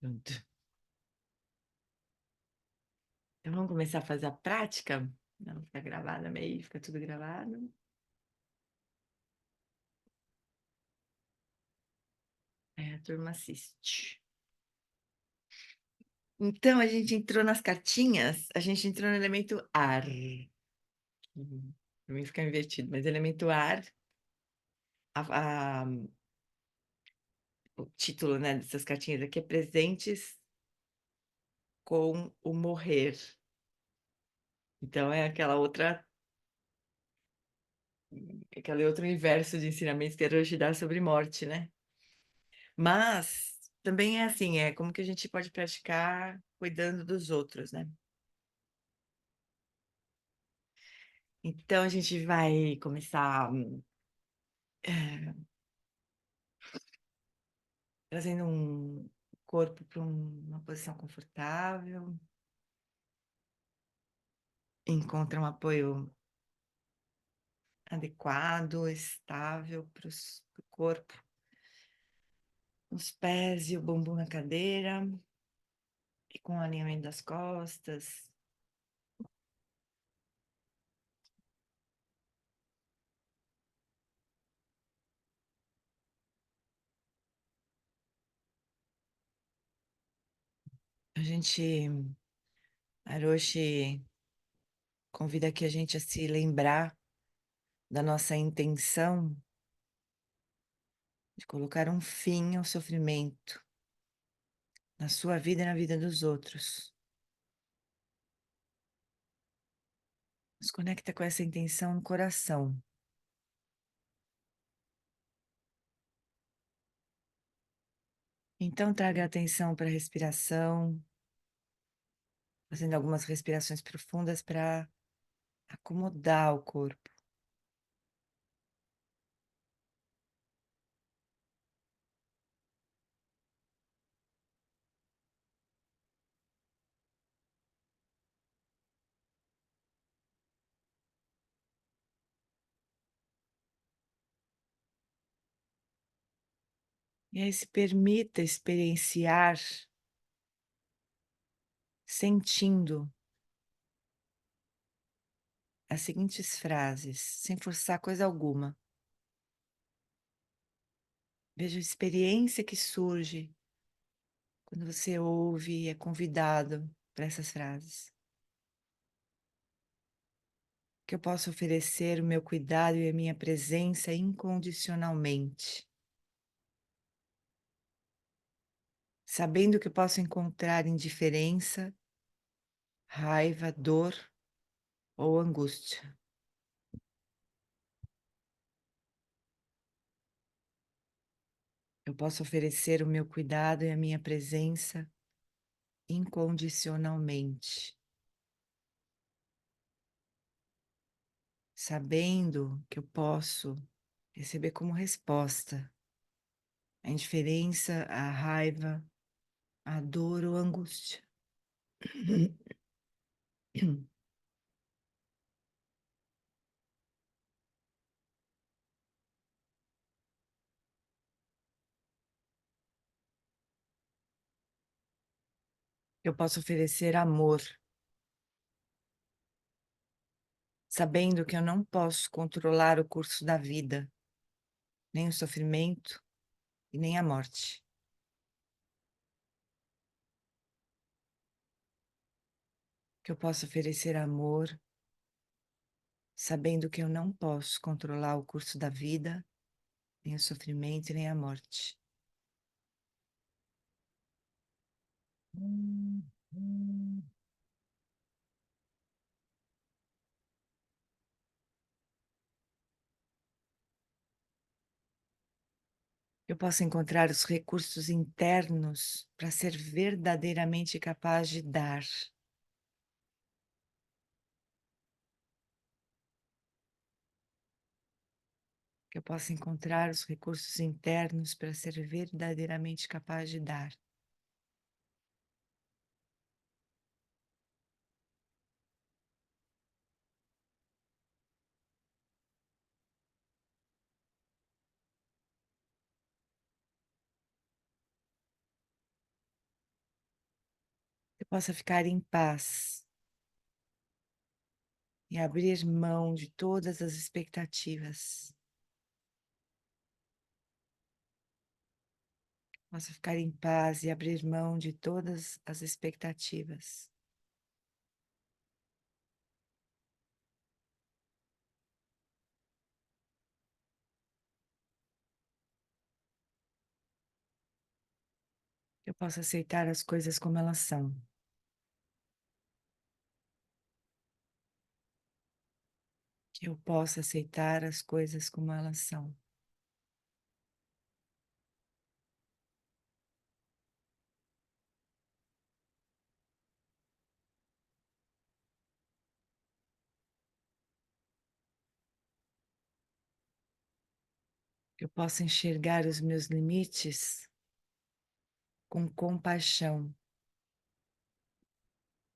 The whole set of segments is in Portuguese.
Pronto. Então vamos começar a fazer a prática? Não fica gravado meio, fica tudo gravado. Aí a turma assiste. Então a gente entrou nas cartinhas, a gente entrou no elemento ar. Para mim fica invertido, mas elemento ar, a- o título, né, dessas cartinhas aqui é Presentes com o Morrer. Então é aquele outro universo de ensinamentos que era hoje dar sobre morte, né? Mas também é assim, é como que a gente pode praticar cuidando dos outros, né? Então a gente vai começar trazendo um corpo para uma posição confortável, encontra um apoio adequado, estável para o corpo, os pés e o bumbum na cadeira, e com o alinhamento das costas. A gente, a Roshi convida aqui a gente a se lembrar da nossa intenção de colocar um fim ao sofrimento na sua vida e na vida dos outros. Nos conecta com essa intenção no coração. Então, traga atenção para a respiração, fazendo algumas respirações profundas para acomodar o corpo. E aí se permita experienciar, sentindo as seguintes frases, sem forçar coisa alguma. Veja a experiência que surge quando você ouve e é convidado para essas frases. Que eu possa oferecer o meu cuidado e a minha presença incondicionalmente, sabendo que eu posso encontrar indiferença, raiva, dor ou angústia. Eu posso oferecer o meu cuidado e a minha presença incondicionalmente, sabendo que eu posso receber como resposta a indiferença, a raiva, a dor ou a angústia. Eu posso oferecer amor, sabendo que eu não posso controlar o curso da vida, nem o sofrimento e nem a morte. Que eu posso oferecer amor, sabendo que eu não posso controlar o curso da vida, nem o sofrimento e nem a morte. Eu posso encontrar os recursos internos para ser verdadeiramente capaz de dar. Que eu possa encontrar os recursos internos para ser verdadeiramente capaz de dar. eu possa ficar em paz e abrir mão de todas as expectativas. Possa ficar em paz e abrir mão de todas as expectativas. Que eu possa aceitar as coisas como elas são. Que eu possa aceitar as coisas como elas são. Que eu possa enxergar os meus limites com compaixão,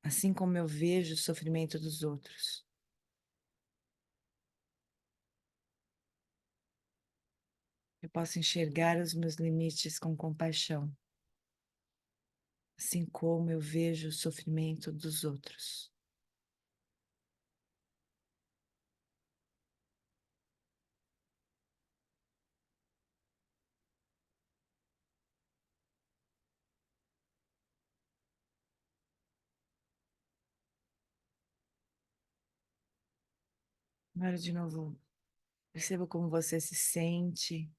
assim como eu vejo o sofrimento dos outros. Eu posso enxergar os meus limites com compaixão, assim como eu vejo o sofrimento dos outros. Agora, de novo, perceba como você se sente,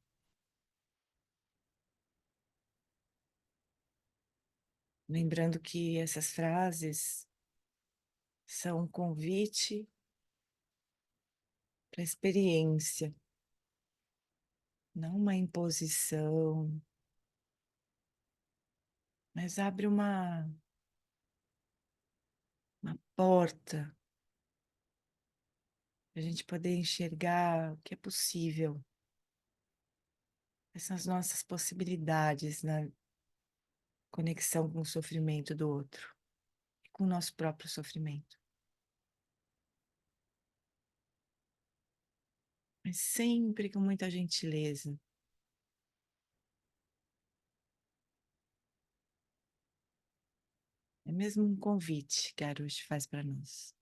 lembrando que essas frases são um convite para experiência, não uma imposição, mas abre uma porta para a gente poder enxergar o que é possível. Essas nossas possibilidades na conexão com o sofrimento do outro, e com o nosso próprio sofrimento. Mas sempre com muita gentileza. É mesmo um convite que a Arush faz para nós.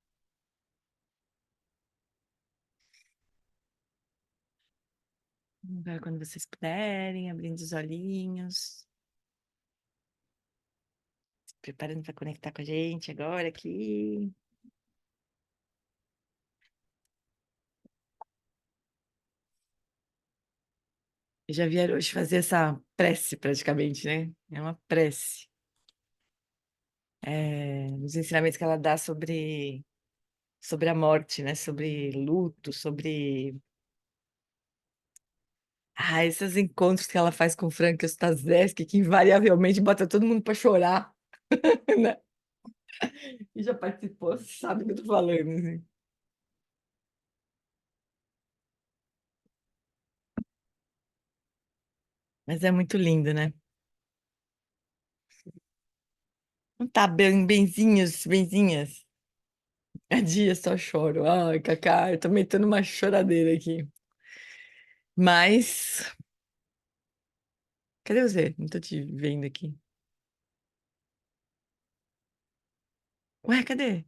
Agora, quando vocês puderem, abrindo os olhinhos, se preparando para conectar com a gente agora aqui. Eu já vi a Arush fazer essa prece praticamente, né? É uma prece. Os ensinamentos que ela dá sobre a morte, né? Sobre luto, sobre esses encontros que ela faz com o Frank Ostazeski, que invariavelmente bota todo mundo para chorar, né? E já participou, sabe o que eu tô falando, assim. Mas é muito lindo, né? Não tá benzinhos, benzinhas. A dia só choro. Ai, Cacá, eu tô metendo uma choradeira aqui. Mas, cadê você? Não tô te vendo aqui. Ué, cadê?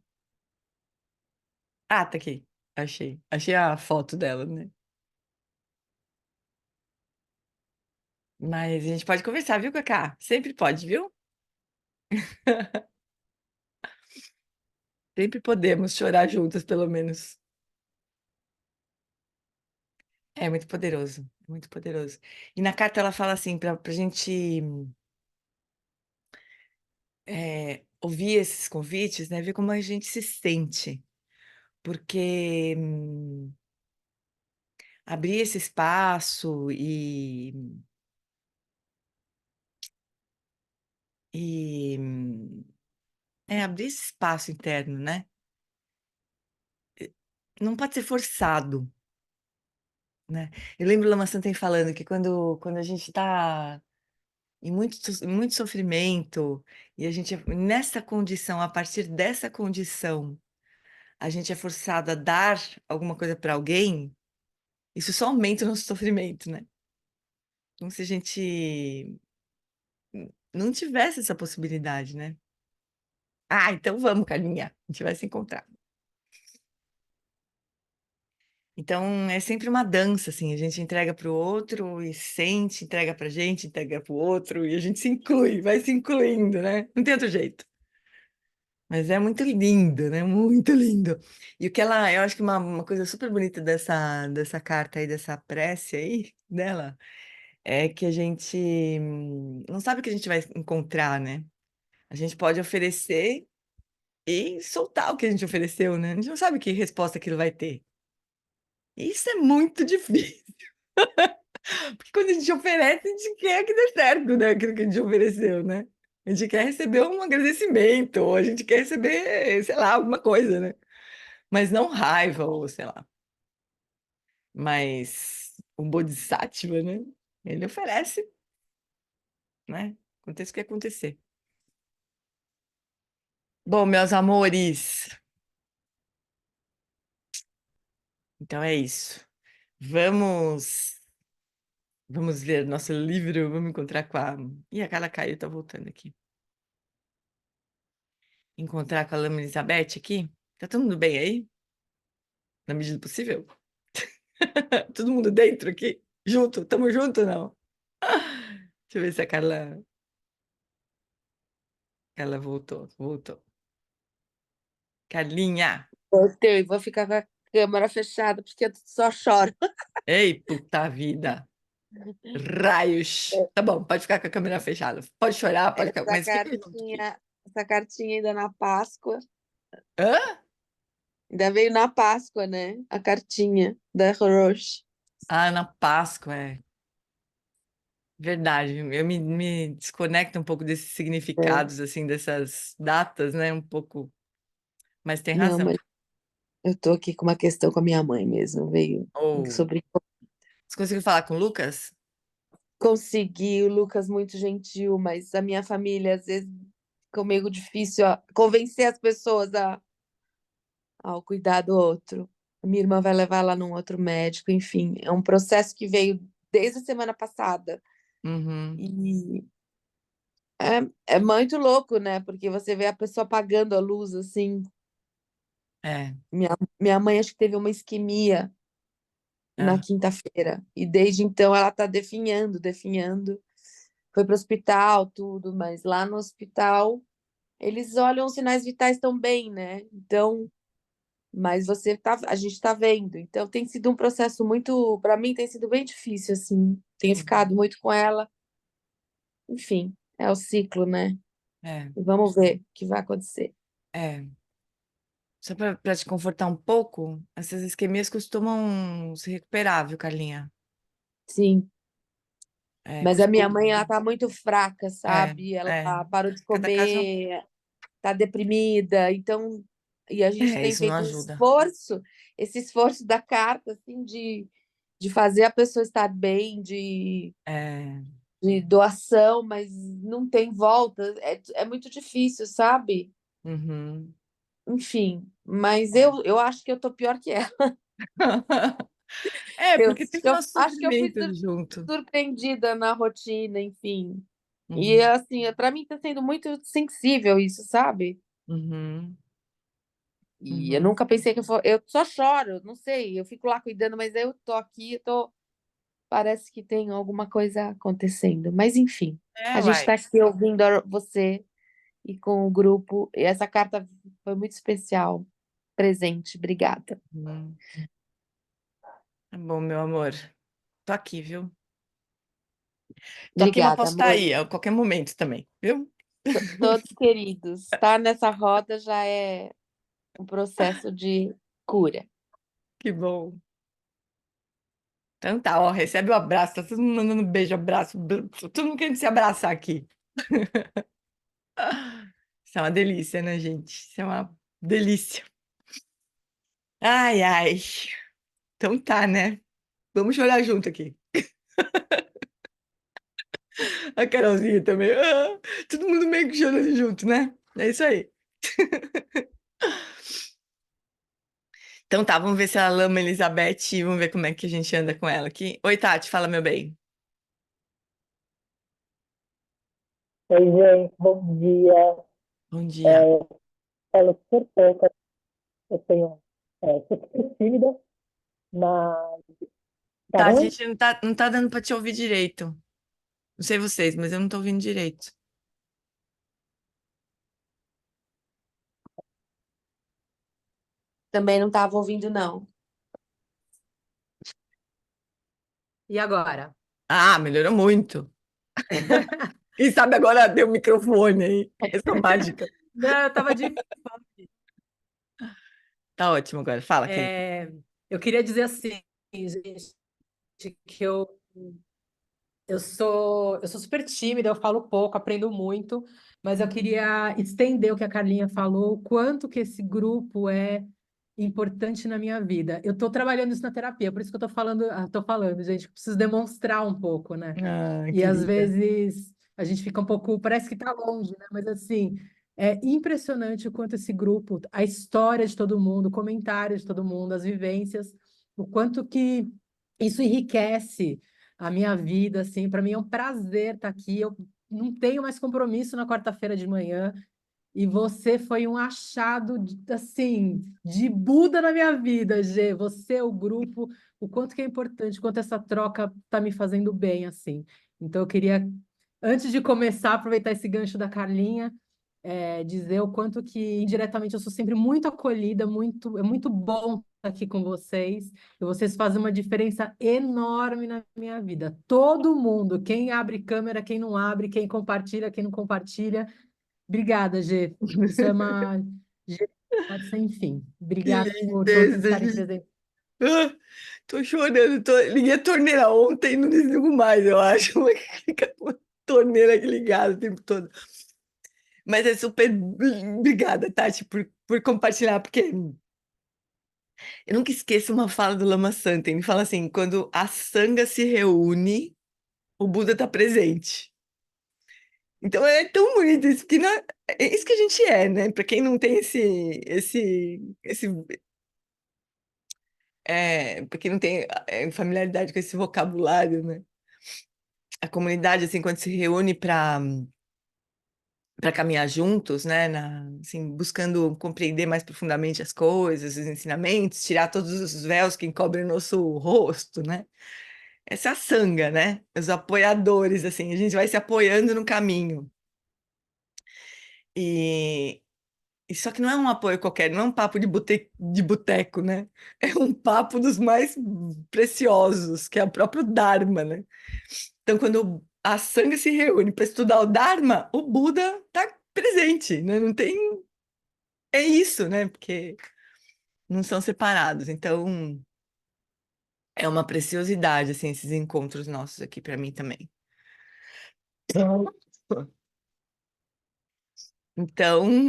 Ah, tá aqui. Achei. Achei a foto dela, né? Mas a gente pode conversar, viu, Cacá? Sempre pode, viu? Sempre podemos chorar juntas, pelo menos. É muito poderoso, muito poderoso. E na carta ela fala assim, para a gente ouvir esses convites, né? Ver como a gente se sente. Porque abrir esse espaço e abrir esse espaço interno, né? Não pode ser forçado, né? Eu lembro Lama Santen falando que quando a gente está em muito sofrimento, e a gente, nessa condição, a partir dessa condição, a gente é forçado a dar alguma coisa para alguém, isso só aumenta o nosso sofrimento, né? Como se a gente não tivesse essa possibilidade, né? Ah, então vamos, Carlinha. A gente vai se encontrar. Então é sempre uma dança, assim, a gente entrega para o outro e sente, entrega para a gente, entrega para o outro e a gente se inclui, vai se incluindo, né? Não tem outro jeito. Mas é muito lindo, né? Muito lindo. E o que ela, eu acho que uma coisa super bonita dessa carta aí, dessa prece aí dela, é que a gente não sabe o que a gente vai encontrar, né? A gente pode oferecer e soltar o que a gente ofereceu, né? A gente não sabe que resposta aquilo vai ter. Isso é muito difícil. Porque quando a gente oferece, a gente quer que dê certo, né? Aquilo que a gente ofereceu, né? A gente quer receber um agradecimento, ou a gente quer receber, sei lá, alguma coisa, né? Mas não raiva, ou sei lá. Mas o Bodhisattva, né? Ele oferece, né? Aconteça o que acontecer. Bom, meus amores, então é isso. Vamos, vamos ler nosso livro, vamos encontrar com a... Ih, a Carla caiu, tá voltando aqui. Encontrar com a Lama Elizabeth aqui. Tá todo mundo bem aí? Na medida do possível? Todo mundo dentro aqui? Junto? Tamo junto, não? Deixa eu ver se a Carla voltou. Voltou. Carlinha! Eu vou ficar com a câmera fechada porque eu só choro. Ei, puta vida! Raios! Tá bom, pode ficar com a câmera fechada. Pode chorar, pode ficar. Essa Mas fica junto aqui. cartinha, essa cartinha ainda na Páscoa. Hã? Ainda veio na Páscoa, né? A cartinha da Roche. Ah, na Páscoa, é. Verdade. Eu me desconecto um pouco desses É. significados, assim, dessas datas, né? Um pouco. Mas tem Não, razão. mas eu tô aqui com uma questão com a minha mãe mesmo. Veio Ou. sobre Você conseguiu falar com o Lucas? conseguir o Lucas muito gentil, mas a minha família às vezes ficou meio difícil convencer as pessoas ao cuidar do outro. A minha irmã vai levar ela num outro médico, enfim, é um processo que veio desde a semana passada. Uhum. E é muito louco, né? Porque você vê a pessoa apagando a luz assim. É. Minha mãe acho que teve uma isquemia na Ah. quinta-feira. E desde então ela tá definhando, definhando. Foi para o hospital, tudo, mas lá no hospital eles olham os sinais vitais tão bem, né? Então, mas a gente tá vendo. Então tem sido um processo muito, para mim tem sido bem difícil assim. Tenho Uhum. ficado muito com ela. Enfim, é o ciclo, né? É. E vamos ver o que vai acontecer. É. Só para te confortar um pouco, essas isquemias costumam se recuperar, viu, Carlinha? Sim. É, Mas a minha costuma. mãe, ela tá muito fraca, É, sabe? Ela é. parou de Cada caso comer, tá deprimida. Então, e a gente tem isso não feito ajuda. esse esforço da carta, assim, de fazer a pessoa estar bem, É, de doação, mas não tem volta. É muito difícil, sabe? uhum, Enfim, mas é. eu acho que eu tô pior que ela. É, Eu, porque tem eu o nosso acho que eu fui sofrimento junto. surpreendida na rotina, enfim. E Uhum, assim, para mim tá sendo muito sensível isso, sabe? uhum, E eu uhum. nunca pensei que eu só choro, não sei, eu fico lá cuidando, mas eu tô aqui, parece que tem alguma coisa acontecendo. Mas enfim, É, a gente uai. está aqui ouvindo você e com o grupo, e essa carta foi muito especial. Presente, obrigada. Uhum. Tá bom, meu amor. Tô aqui, viu? Tô aqui, mas Obrigada, posso estar amor. aí a qualquer momento também, viu? Todos queridos, estar nessa roda já é um processo de cura. Que bom. Então tá, ó, recebe o abraço, tá todo mundo mandando beijo, abraço, todo mundo querendo se abraçar aqui. Isso é uma delícia, né, gente? Isso é uma delícia. Ai, ai. Então tá, né? Vamos chorar junto aqui. A Carolzinha também. Ah, todo mundo meio que chorando junto, né? É isso aí. Então tá, vamos ver se ela lama a Elizabeth e vamos ver como é que a gente anda com ela aqui. Oi, Tati, fala, meu bem. Oi, gente, bom dia. Bom dia. falo super pouco, eu tenho, sou super tímida, mas tá Tá, a ruim? gente não tá dando para te ouvir direito. Não sei vocês, mas eu não tô ouvindo direito. Também não estava ouvindo, não. E agora? Ah, melhorou muito. Quem sabe agora deu o microfone aí. Essa mágica. Não, eu tava de. Tá ótimo agora. Fala, querido. é, eu queria dizer assim, gente, que eu sou super tímida, eu falo pouco, aprendo muito, mas eu queria estender o que a Carlinha falou, o quanto que esse grupo é importante na minha vida. Eu estou trabalhando isso na terapia, por isso que eu tô falando, gente, que eu preciso demonstrar um pouco, né? Ah, E às querida. vezes a gente fica um pouco, parece que está longe, né? Mas assim, é impressionante o quanto esse grupo, a história de todo mundo, o comentário de todo mundo, as vivências, o quanto que isso enriquece a minha vida, assim, para mim é um prazer estar aqui. Eu não tenho mais compromisso na quarta-feira de manhã. E você foi um achado, assim, de Buda na minha vida, Gê. Você, o grupo, o quanto que é importante, o quanto essa troca está me fazendo bem, assim. Então, eu queria, antes de começar, aproveitar esse gancho da Carlinha, dizer o quanto que, indiretamente, eu sou sempre muito acolhida, é muito bom estar aqui com vocês. E vocês fazem uma diferença enorme na minha vida. Todo mundo, quem abre câmera, quem não abre, quem compartilha, quem não compartilha. Obrigada, Gê. Isso é uma generosidade sem fim. Que Obrigada por todos lindeza, estarem gente. presentes. Ah, tô chorando. Liguei a torneira ontem e não desligo mais, eu acho. Fica com a torneira aqui ligada o tempo todo. Mas é super. Obrigada, Tati, por compartilhar, porque eu nunca esqueço uma fala do Lama Santa. Ele fala assim: quando a sanga se reúne, o Buda está presente. Então é tão bonito isso, porque é isso que a gente é, né? Para quem não tem para quem não tem familiaridade com esse vocabulário, né? A comunidade, assim, quando se reúne para caminhar juntos, né? Assim, buscando compreender mais profundamente as coisas, os ensinamentos, tirar todos os véus que encobrem o nosso rosto, né? Essa é a sanga, né? Os apoiadores, assim, a gente vai se apoiando no caminho. E, e só que não é um apoio qualquer, não é um papo de boteco, né? É um papo dos mais preciosos, que é o próprio Dharma, né? Então, quando a sanga se reúne para estudar o Dharma, o Buda está presente, né? Não tem. É isso, né? Porque não são separados. Então, é uma preciosidade, assim, esses encontros nossos aqui para mim também. Então,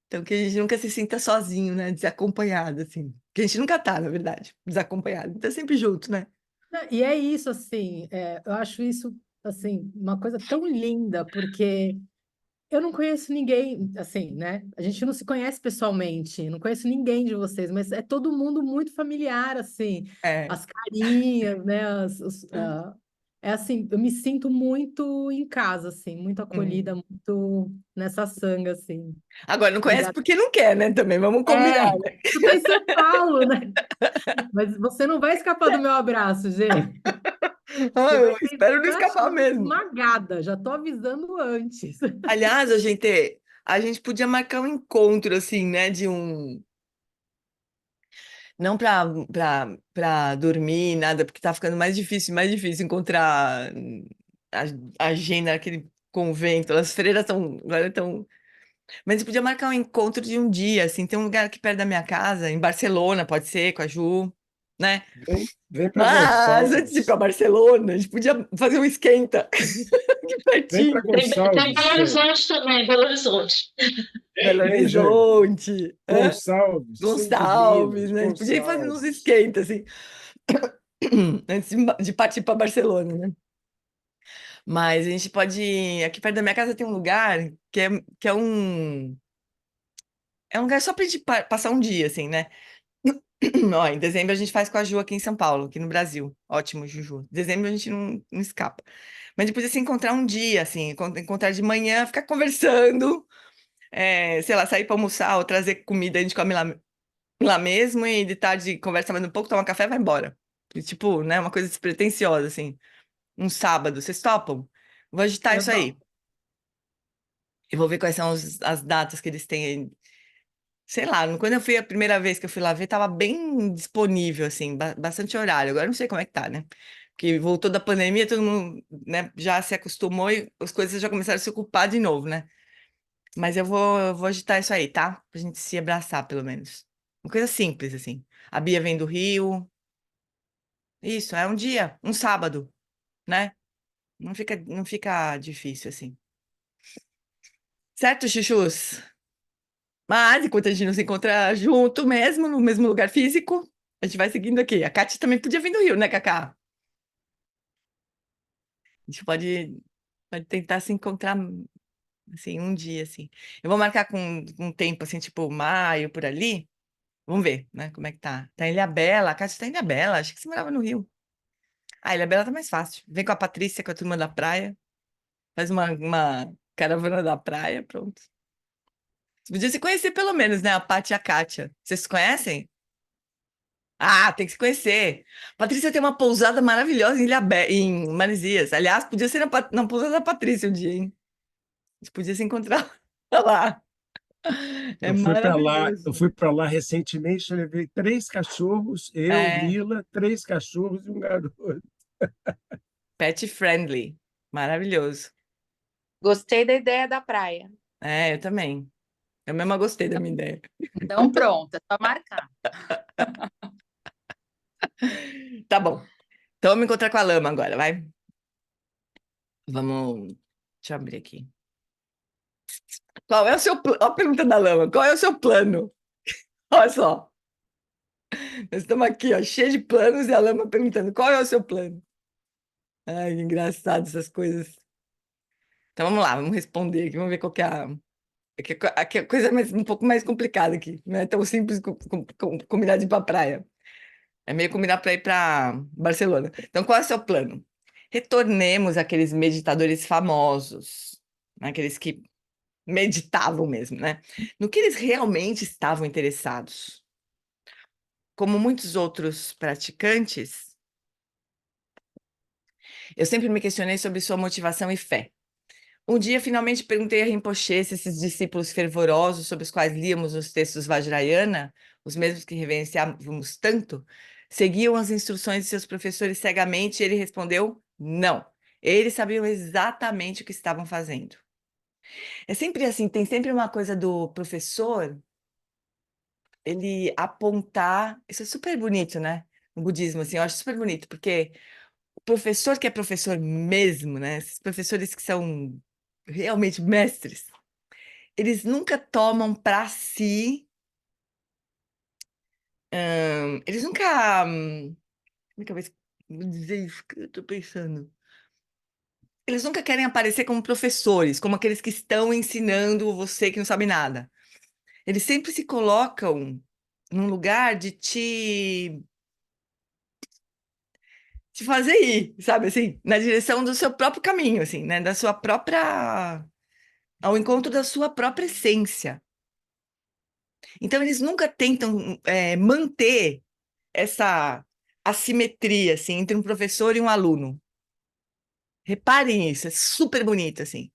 então que a gente nunca se sinta sozinho, né? Desacompanhado, assim. Que a gente nunca tá, na verdade, desacompanhado. Tá sempre junto, né? E é isso, assim, eu acho isso, assim, uma coisa tão linda, porque eu não conheço ninguém, assim, né? A gente não se conhece pessoalmente, não conheço ninguém de vocês, mas é todo mundo muito familiar, assim, É. as carinhas, né? É assim, eu me sinto muito em casa, assim, muito acolhida, Hum. muito nessa sanga, assim. Agora, não conhece Obrigada. porque não quer, né? Também, vamos combinar, É, né? tu tá em São Paulo, né? Mas você não vai escapar do meu abraço, Gê. Ah, Você vai eu ser espero não escapar mesmo. esmagada, já tô avisando antes. Aliás, a gente podia marcar um encontro, assim, né? De um. Não para dormir, nada, porque tá ficando mais difícil encontrar a agenda naquele convento. As freiras estão agora estão. Mas a gente podia marcar um encontro de um dia, assim. Tem um lugar aqui perto da minha casa, em Barcelona, pode ser, com a Ju, né? Vem para Mas antes de ir para Gonçalves. Barcelona, a gente podia fazer um esquenta aqui Vem pertinho. para Tem Gonçalves, Belo Gê. Horizonte também, Belo Horizonte. Belo Vem, Gê. Horizonte, hã? Gonçalves, sul de Gonçalves, Minas, né? A gente podia ir fazendo uns Gonçalves. esquentas, assim, antes de partir para Barcelona, né? Mas a gente pode ir. Aqui perto da minha casa tem um lugar que é um. É um lugar só pra gente passar um dia, assim, né? Ó, em dezembro a gente faz com a Ju aqui em São Paulo, aqui no Brasil. Ótimo, Juju. Dezembro a gente não escapa. Mas a gente podia se encontrar um dia, assim, encontrar de manhã, ficar conversando. sei lá, sair para almoçar ou trazer comida, a gente come lá mesmo e de tarde conversa mais um pouco, toma um café e vai embora. E, tipo, né, uma coisa despretensiosa, assim. Um sábado, vocês topam? Vou agitar Eu isso aí. topo. Eu vou ver quais são as datas que eles têm aí. Sei lá, quando eu fui a primeira vez que eu fui lá ver, tava bem disponível, assim, bastante horário. Agora eu não sei como é que tá, né? Porque voltou da pandemia, todo mundo, né, já se acostumou e as coisas já começaram a se ocupar de novo, né? Mas eu vou agitar isso aí, tá? Pra gente se abraçar, pelo menos. Uma coisa simples, assim. A Bia vem do Rio. Isso, é um dia, um sábado, né? Não fica difícil, assim. Certo, chuchus? Mas, enquanto a gente não se encontra junto mesmo, no mesmo lugar físico, a gente vai seguindo aqui. A Kátia também podia vir do Rio, né, Cacá? A gente pode tentar se encontrar, assim, um dia, assim. Eu vou marcar com um tempo, assim, tipo maio, por ali. Vamos ver, né, como é que tá. Tá em Ilhabela, a Kátia tá em Ilhabela, acho que você morava no Rio. Ah, Ilhabela tá mais fácil. Vem com a Patrícia, com a turma da praia, faz uma caravana da praia, pronto. Você podia se conhecer pelo menos, né, a Paty e a Kátia. Vocês se conhecem? Ah, tem que se conhecer. Patrícia tem uma pousada maravilhosa em Maresias. Aliás, podia ser na pousada da Patrícia um dia, hein? A gente podia se encontrar lá. É Eu maravilhoso. fui para lá recentemente, eu levei 3 cachorros, eu, É, Mila, 3 cachorros e um garoto. pet friendly. Maravilhoso. Gostei da ideia da praia. É, eu também. Eu mesma gostei da minha ideia. Então, pronto, é só marcar. Tá bom. Então, vamos encontrar com a Lama agora, vai? Vamos. Deixa eu abrir aqui. Qual é o seu plano? Olha a pergunta da Lama. Qual é o seu plano? Olha só. Nós estamos aqui, ó, cheio de planos e a Lama perguntando: qual é o seu plano? Ai, que engraçado essas coisas. Então vamos lá, vamos responder aqui, vamos ver qual que é aqui a coisa é um pouco mais complicada aqui. Não é tão simples combinar de ir para praia. É meio combinar para ir para Barcelona. Então, qual é o seu plano? Retornemos àqueles meditadores famosos, né, aqueles que meditavam mesmo, né? No que eles realmente estavam interessados. Como muitos outros praticantes, eu sempre me questionei sobre sua motivação e fé. Um dia, finalmente perguntei a Rinpoche se esses discípulos fervorosos sobre os quais líamos nos textos Vajrayana, os mesmos que reverenciávamos tanto, seguiam as instruções de seus professores cegamente, e ele respondeu: não. Eles sabiam exatamente o que estavam fazendo. É sempre assim, tem sempre uma coisa do professor, ele apontar, isso é super bonito, né? No budismo, assim, eu acho super bonito, porque o professor que é professor mesmo, né? Esses professores que são realmente mestres, eles nunca tomam para si, eles nunca, como é que eu vou dizer isso que eu tô pensando? Eles nunca querem aparecer como professores, como aqueles que estão ensinando você que não sabe nada. Eles sempre se colocam num lugar de te fazer ir, sabe, assim, na direção do seu próprio caminho, assim, né, da sua própria, ao encontro da sua própria essência. Então, eles nunca tentam manter essa assimetria, assim, entre um professor e um aluno. Reparem isso, é super bonito, assim.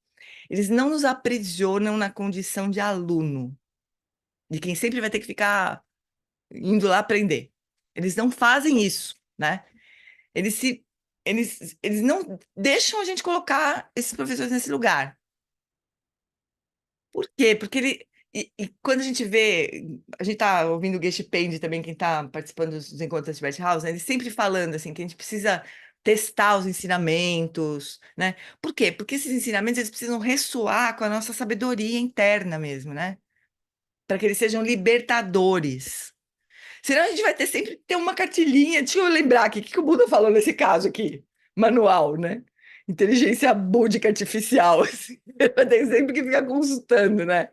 Eles não nos aprisionam na condição de aluno, de quem sempre vai ter que ficar indo lá aprender. Eles não fazem isso, né? Eles se eles não deixam a gente colocar esses professores nesse lugar. Por quê? Porque e quando a gente vê, a gente está ouvindo o Geshe Pende também, quem está participando dos encontros da Tibet House, né, ele sempre falando assim, que a gente precisa testar os ensinamentos, né? Por quê? Porque esses ensinamentos eles precisam ressoar com a nossa sabedoria interna mesmo, né? Para que eles sejam libertadores. Senão a gente vai ter sempre que ter uma cartilhinha. Deixa eu lembrar aqui, o que o Buda falou nesse caso aqui? Manual, né? Inteligência búdica artificial. Assim. Eu tenho sempre que ficar consultando, né?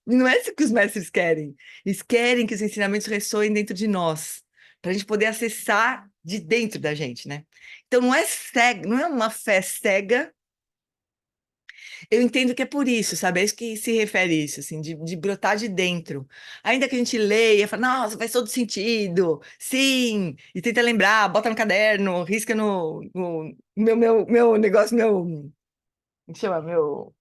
E não é isso que os mestres querem. Eles querem que os ensinamentos ressoem dentro de nós, para a gente poder acessar de dentro da gente, né? Então não é cega, não é uma fé cega Eu entendo que é por isso, sabe? É isso que se refere isso, assim, de brotar de dentro. Ainda que a gente leia, fala, nossa, faz todo sentido, sim, e tenta lembrar, bota no caderno, risca no meu negócio, como que chama? Meu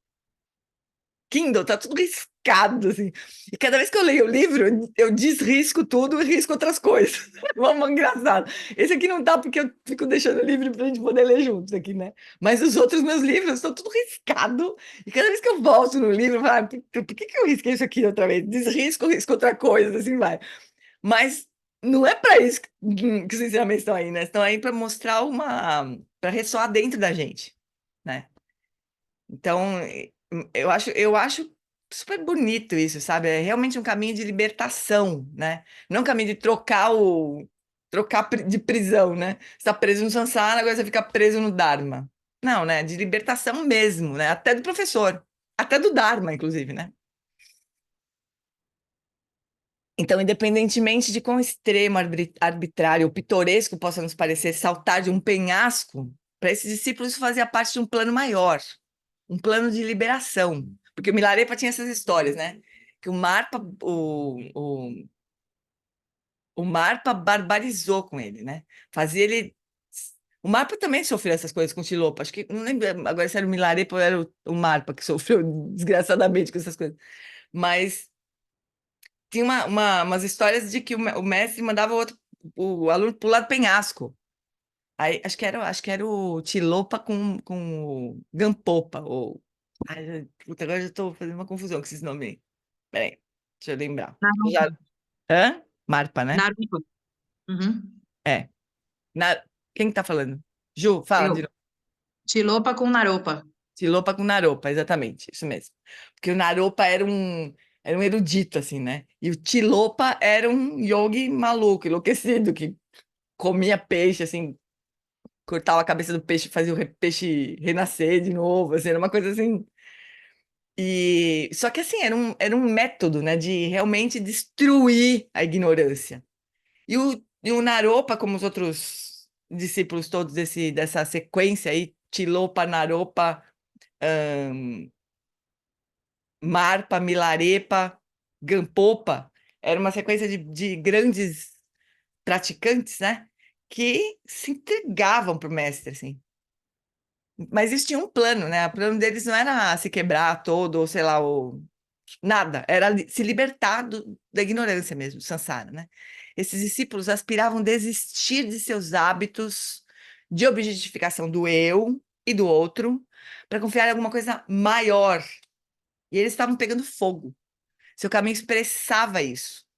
Kindle, tá tudo riscado, assim. E cada vez que eu leio o livro, eu desrisco tudo e risco outras coisas. Vamos, engraçado. Esse aqui não tá porque eu fico deixando o livro pra gente poder ler juntos aqui, né? Mas os outros meus livros estão tudo riscado. E cada vez que eu volto no livro, eu falo, por que que eu risquei isso aqui outra vez? Desrisco, risco outra coisa, assim vai. Mas não é para isso que os ensinamentos estão aí, né? Estão aí para mostrar para ressoar dentro da gente, né? Então, eu acho super bonito isso, sabe? É realmente um caminho de libertação, né? Não um caminho de trocar de prisão, né? Você está preso no samsara, agora você fica preso no dharma. Não, né? De libertação mesmo, né? Até do professor, até do dharma, inclusive, né? Então, independentemente de quão extremo, arbitrário ou pitoresco possa nos parecer saltar de um penhasco, para esses discípulos isso fazia parte de um plano maior, um plano de liberação. Porque o Milarepa tinha essas histórias, né? Que o Marpa barbarizou com ele, né? Fazia ele. O Marpa também sofreu essas coisas com o Tilopa. Acho que não lembro agora se era o Milarepa ou era o Marpa que sofreu desgraçadamente com essas coisas. Mas tinha umas histórias de que o mestre mandava o aluno pular do penhasco. Aí, acho que era o Tilopa com o Gampopa. Ai, puta, agora eu já estou fazendo uma confusão com esses nomes aí. Peraí, deixa eu lembrar. Naruto. Hã? Marpa, né? Naruto. Uhum. É. Na... Quem que tá falando? Ju, fala de Eu. novo. Tilopa com Naropa. Tilopa com Naropa, exatamente, isso mesmo. Porque o Naropa era um erudito, assim, né? E o Tilopa era um yogi maluco, enlouquecido, que comia peixe, assim, cortava a cabeça do peixe, fazia o peixe renascer de novo, assim, era uma coisa assim. E só que assim, era um método, né, de realmente destruir a ignorância. E o Naropa, como os outros discípulos todos dessa sequência aí, Tilopa, Naropa, Marpa, Milarepa, Gampopa, era uma sequência de grandes praticantes, né, que se entregavam para o mestre, assim. Mas eles tinham um plano, né? O plano deles não era se quebrar todo, ou sei lá, nada. Era se libertar da ignorância mesmo, do samsara, né? Esses discípulos aspiravam desistir de seus hábitos de objetificação do eu e do outro para confiar em alguma coisa maior. E eles estavam pegando fogo. Seu caminho expressava isso.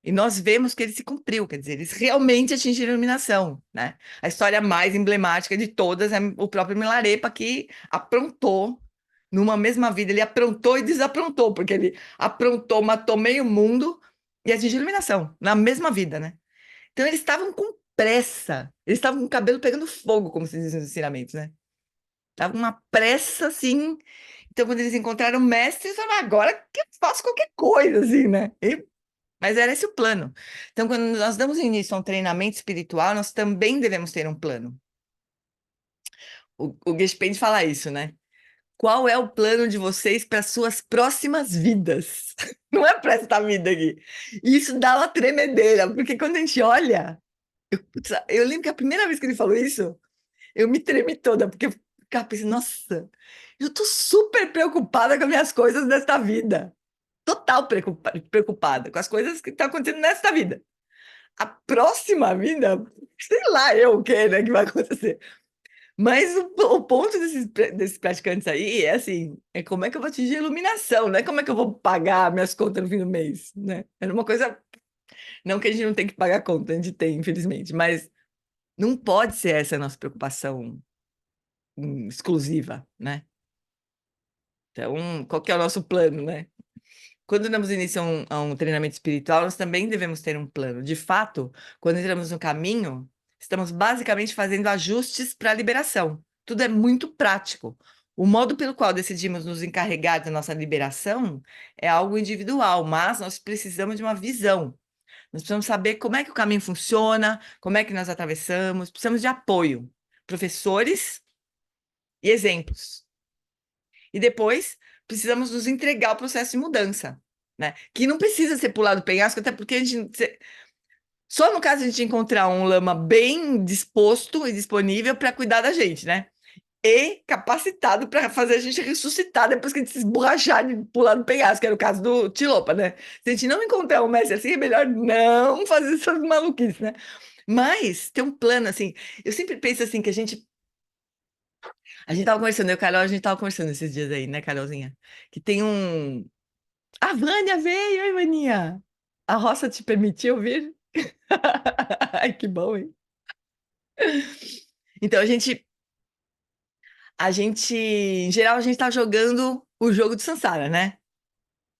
E nós vemos que ele se cumpriu, quer dizer, eles realmente atingiram a iluminação, né? A história mais emblemática de todas é o próprio Milarepa, que aprontou numa mesma vida, ele aprontou e desaprontou, porque ele aprontou, matou meio mundo e atingiu a iluminação, na mesma vida, né? Então eles estavam com pressa, eles estavam com o cabelo pegando fogo, como se diz nos ensinamentos, né? Estavam com uma pressa, assim. Então, quando eles encontraram o mestre, eles falaram, agora que eu faço qualquer coisa, assim, né? Mas era esse o plano. Então, quando nós damos início a um treinamento espiritual, nós também devemos ter um plano. O Gespen fala isso, né? Qual é o plano de vocês para suas próximas vidas? Não é para esta vida aqui. Isso dá uma tremedeira, porque quando a gente olha, eu lembro que a primeira vez que ele falou isso, eu me tremi toda, porque eu ficava pensando, nossa, eu tô super preocupada com as minhas coisas desta vida. Total preocupada com as coisas que estão acontecendo nesta vida. A próxima vida, sei lá eu o que, né, que vai acontecer. Mas o ponto desses praticantes aí é assim, é como é que eu vou atingir a iluminação, não é como é que eu vou pagar minhas contas no fim do mês, né? Era uma coisa, não que a gente não tem que pagar conta, a gente tem, infelizmente, mas não pode ser essa a nossa preocupação exclusiva, né? Então, qual que é o nosso plano, né? Quando damos início a um treinamento espiritual, nós também devemos ter um plano. De fato, quando entramos no caminho, estamos basicamente fazendo ajustes para a liberação. Tudo é muito prático. O modo pelo qual decidimos nos encarregar da nossa liberação é algo individual, mas nós precisamos de uma visão. Nós precisamos saber como é que o caminho funciona, como é que nós atravessamos, precisamos de apoio, professores e exemplos. E depois precisamos nos entregar ao processo de mudança, né? Que não precisa ser pular do penhasco, até porque só no caso de a gente encontrar um lama bem disposto e disponível para cuidar da gente, né? E capacitado para fazer a gente ressuscitar depois que a gente se esborrachar de pular do penhasco, que era o caso do Tilopa, né? Se a gente não encontrar um mestre assim, é melhor não fazer essas maluquices, né? Mas tem um plano, assim, eu sempre penso assim, que a gente tava conversando, eu e o Carol, a gente tava conversando esses dias aí, né, Carolzinha? Que tem um... A Vânia veio, oi, Vaninha! A roça te permitiu vir? Ai, que bom, hein? Então, em geral, a gente tá jogando o jogo de Sansara, né?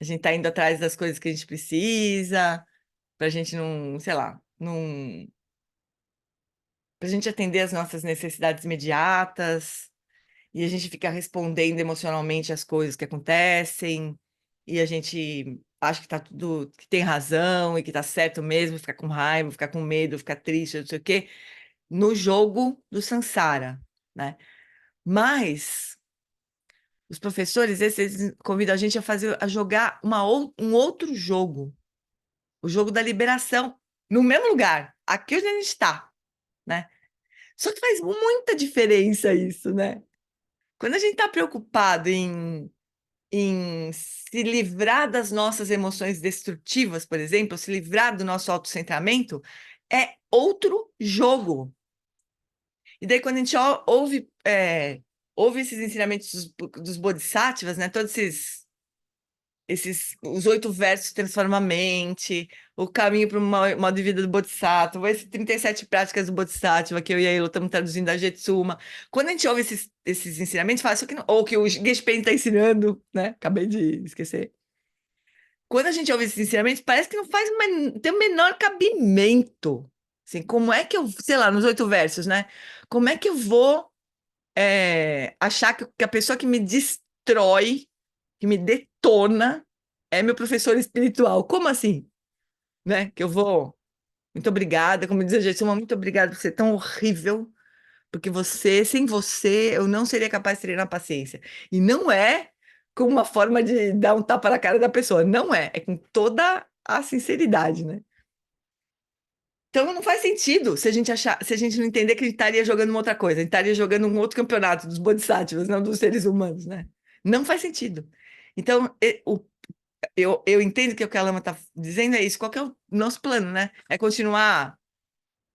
A gente tá indo atrás das coisas que a gente precisa, pra gente não, sei lá, não... Pra gente atender as nossas necessidades imediatas, e a gente fica respondendo emocionalmente as coisas que acontecem, e a gente acha que tá tudo, que tem razão e que tá certo mesmo, ficar com raiva, ficar com medo, ficar triste, não sei o quê, no jogo do Sansara, né? Mas os professores, eles convidam a gente a fazer, a jogar um outro jogo, o jogo da liberação, no mesmo lugar, aqui onde a gente está, né? Só que faz muita diferença isso, né? Quando a gente está preocupado em se livrar das nossas emoções destrutivas, por exemplo, se livrar do nosso autocentramento, é outro jogo. E daí, quando a gente ouve esses ensinamentos dos Bodhisattvas, né? Todos os 8 versos transforma a mente, o caminho para o modo de vida do Bodhisattva, esses 37 práticas do Bodhisattva, que eu e a Elo estamos traduzindo da Jetsuma. Quando a gente ouve esses ensinamentos, fala isso aqui, ou que o Gespen está ensinando, né? Acabei de esquecer. Quando a gente ouve esses ensinamentos, parece que não tem o menor cabimento. Assim, como é que eu, sei lá, nos 8 versos, né? Como é que eu vou achar que a pessoa que me destrói, que me detona, é meu professor espiritual? Como assim? Né? Que eu vou. Muito obrigada, como diz a Gessuma, muito obrigada por ser tão horrível, porque sem você, eu não seria capaz de treinar paciência. E não é com uma forma de dar um tapa na cara da pessoa, não é com toda a sinceridade, né? Então não faz sentido se a gente não entender que a gente estaria jogando uma outra coisa, a gente estaria jogando um outro campeonato dos bodhisattvas, não dos seres humanos, né? Não faz sentido. Então, eu entendo que o que a Lama está dizendo é isso. Qual que é o nosso plano, né? É continuar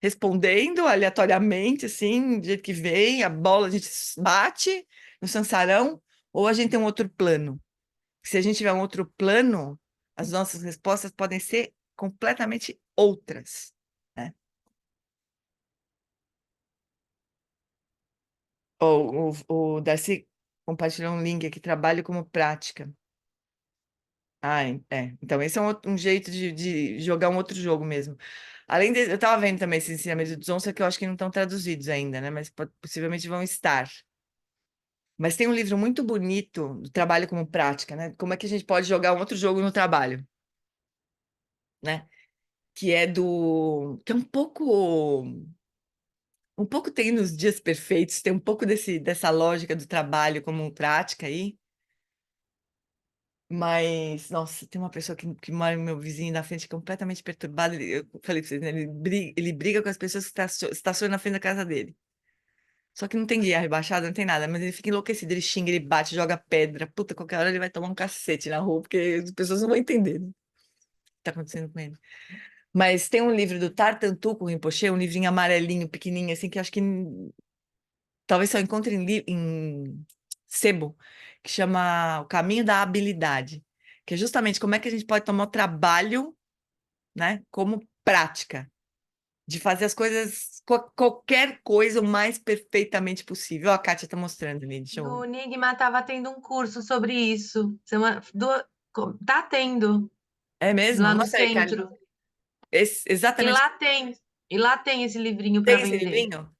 respondendo aleatoriamente, assim, do jeito que vem, a bola a gente bate no Sansarão, ou a gente tem um outro plano? Se a gente tiver um outro plano, as nossas respostas podem ser completamente outras, né? O Darcy compartilhou um link aqui, trabalho como prática. Então, esse é um jeito de jogar um outro jogo mesmo. Eu estava vendo também esses ensinamentos do Zonsa que eu acho que não estão traduzidos ainda, né? Mas possivelmente vão estar. Mas tem um livro muito bonito do trabalho como prática, né? Como é que a gente pode jogar um outro jogo no trabalho, né? Que é um pouco tem nos dias perfeitos, tem um pouco dessa lógica do trabalho como prática aí. Mas, nossa, tem uma pessoa que mora no meu vizinho na frente completamente perturbada. Eu falei pra vocês, né? Ele briga com as pessoas que estacionam na frente da casa dele. Só que não tem guia rebaixada, não tem nada, mas ele fica enlouquecido, ele xinga, ele bate, joga pedra. Puta, qualquer hora ele vai tomar um cacete na rua, porque as pessoas não vão entender, né, o que tá acontecendo com ele. Mas tem um livro do Tartantuco Rinpoche, um livrinho amarelinho, pequenininho, assim, que eu acho que talvez só encontre em sebo, que chama O Caminho da Habilidade, que é justamente como é que a gente pode tomar o trabalho, né, como prática, de fazer as coisas, qualquer coisa o mais perfeitamente possível. Ó, a Kátia está mostrando ali, deixa No eu... Enigma estava tendo um curso sobre isso. Tá tendo É mesmo? lá no Mostra aí, Kátia. centro. E Exatamente. lá tem, e lá tem esse livrinho para Tem esse vender. livrinho?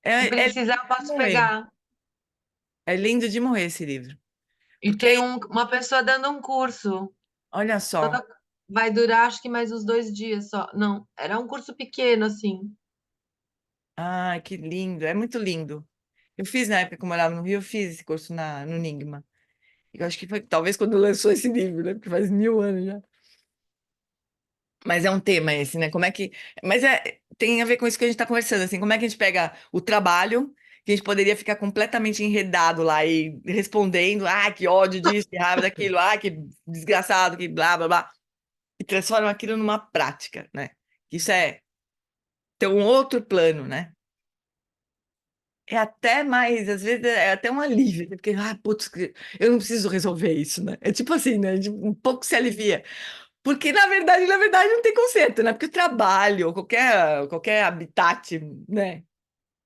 Se É lindo precisar, eu de posso morrer. pegar. É lindo de morrer esse livro. E Porque tem aí, uma pessoa dando um curso. olha só. Toda- Vai durar, acho que mais uns 2 dias só. Não, era um curso pequeno, assim. Ai, que lindo. É muito lindo. Eu fiz na época que eu morava no Rio, eu fiz esse curso no Enigma. Eu acho que foi talvez quando lançou esse livro, né? Porque faz 1000 anos já. Mas é um tema esse, né? Como é que. Mas tem a ver com isso que a gente está conversando, assim, como é que a gente pega o trabalho, que a gente poderia ficar completamente enredado lá e respondendo, que ódio disso, que raiva daquilo, que desgraçado, que blá blá blá, e transforma aquilo numa prática, né? Isso é ter um outro plano, né? É até mais, às vezes é até um alívio, né? Porque, putz, eu não preciso resolver isso, né? É tipo assim, né? Um pouco se alivia. Porque, na verdade, não tem conserto, né? Porque o trabalho, ou qualquer habitat, né?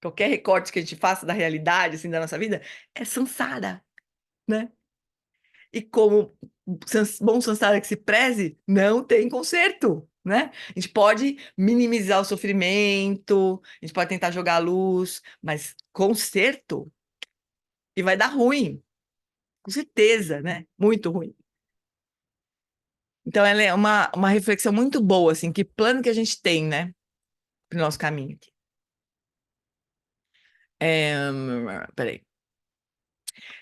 Qualquer recorte que a gente faça da realidade, assim, da nossa vida, é samsara, né? E como bom samsara que se preze, não tem conserto, né? A gente pode minimizar o sofrimento, a gente pode tentar jogar a luz, mas conserto, e vai dar ruim, com certeza, né? Muito ruim. Então, ela é uma reflexão muito boa, assim, que plano que a gente tem, né? Para o nosso caminho aqui. Peraí.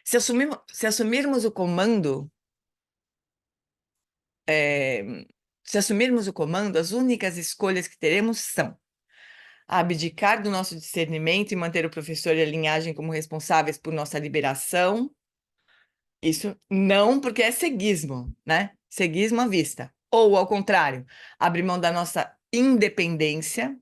Se assumirmos o comando, se assumirmos o comando, as únicas escolhas que teremos são abdicar do nosso discernimento e manter o professor e a linhagem como responsáveis por nossa liberação. Isso não porque é ceguismo, né? Ceguismo à vista. Ou, ao contrário, abrir mão da nossa independência.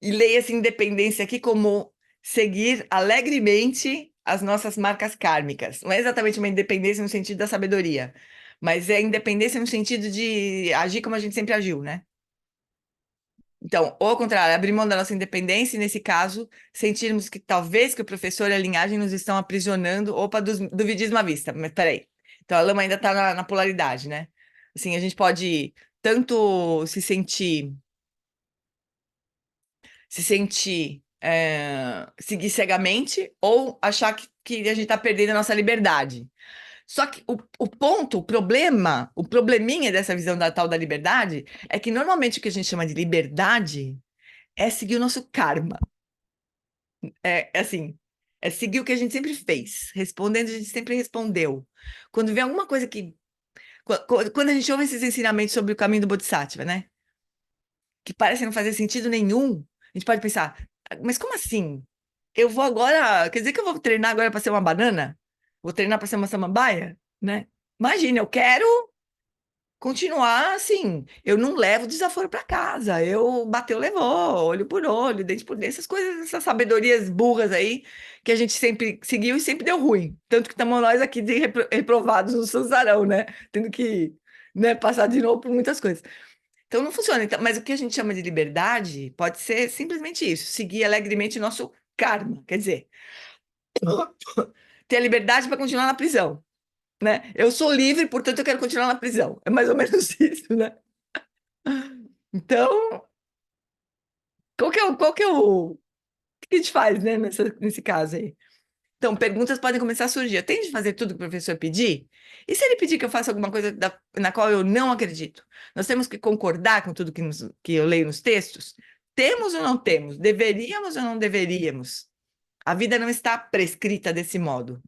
E leia essa independência aqui como seguir alegremente as nossas marcas kármicas. Não é exatamente uma independência no sentido da sabedoria, mas é independência no sentido de agir como a gente sempre agiu, né? Então, ou ao contrário, abrir mão da nossa independência e, nesse caso, sentirmos que talvez que o professor e a linhagem nos estão aprisionando. Opa, do vidismo à vista. Mas peraí. Então, a lama ainda está na polaridade, né? Assim, a gente pode tanto seguir cegamente ou achar que a gente está perdendo a nossa liberdade. Só que o probleminha dessa visão da tal da liberdade é que normalmente o que a gente chama de liberdade é seguir o nosso karma. É assim, é seguir o que a gente sempre fez, respondendo, a gente sempre respondeu. Quando vê alguma coisa que. Quando a gente ouve esses ensinamentos sobre o caminho do Bodhisattva, né? Que parecem não fazer sentido nenhum, a gente pode pensar, mas como assim? Eu vou agora, quer dizer que eu vou treinar agora para ser uma banana? Vou treinar para ser uma samambaia, né? Imagina, eu quero continuar assim. Eu não levo desaforo para casa. Eu bateu, levou, olho por olho, dente por dente, essas coisas, essas sabedorias burras aí que a gente sempre seguiu e sempre deu ruim. Tanto que estamos nós aqui de reprovados no Sansarão, né? Tendo que, né, passar de novo por muitas coisas. Então não funciona. Então, mas o que a gente chama de liberdade pode ser simplesmente isso, seguir alegremente nosso karma, quer dizer, ter a liberdade para continuar na prisão, né? Eu sou livre, portanto eu quero continuar na prisão. É mais ou menos isso, né? Então, o que a gente faz, né, nesse caso aí? Então, perguntas podem começar a surgir. Eu tenho de fazer tudo que o professor pedir? E se ele pedir que eu faça alguma coisa na qual eu não acredito? Nós temos que concordar com tudo que eu leio nos textos? Temos ou não temos? Deveríamos ou não deveríamos? A vida não está prescrita desse modo.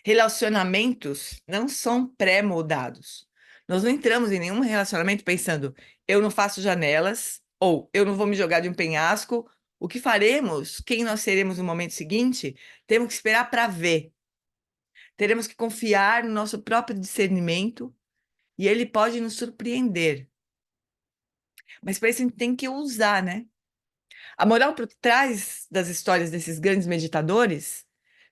Relacionamentos não são pré-moldados. Nós não entramos em nenhum relacionamento pensando, eu não faço janelas, ou eu não vou me jogar de um penhasco. O que faremos, quem nós seremos no momento seguinte, temos que esperar para ver. Teremos que confiar no nosso próprio discernimento e ele pode nos surpreender. Mas para isso a gente tem que usar, né? A moral por trás das histórias desses grandes meditadores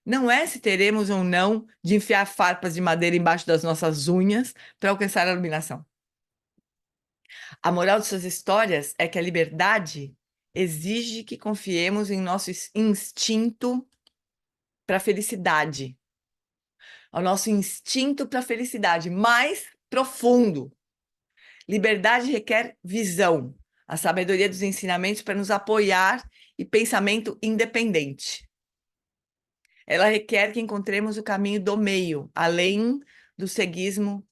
não é se teremos ou não de enfiar farpas de madeira embaixo das nossas unhas para alcançar a iluminação. A moral de suas histórias é que a liberdade exige que confiemos em nosso instinto para a felicidade, ao nosso instinto para a felicidade mais profundo. Liberdade requer visão, a sabedoria dos ensinamentos para nos apoiar e pensamento independente. Ela requer que encontremos o caminho do meio, além do ceguismo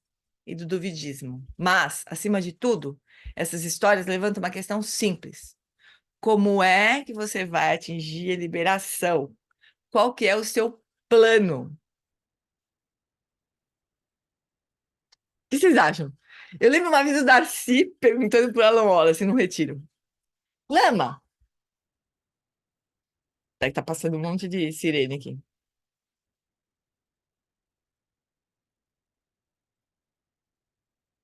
e do duvidismo. Mas, acima de tudo, essas histórias levantam uma questão simples. Como é que você vai atingir a liberação? Qual que é o seu plano? que vocês acham? Eu lembro uma vez o Darcy perguntando pro Alan Wallace no retiro. Lama, tá passando um monte de sirene aqui.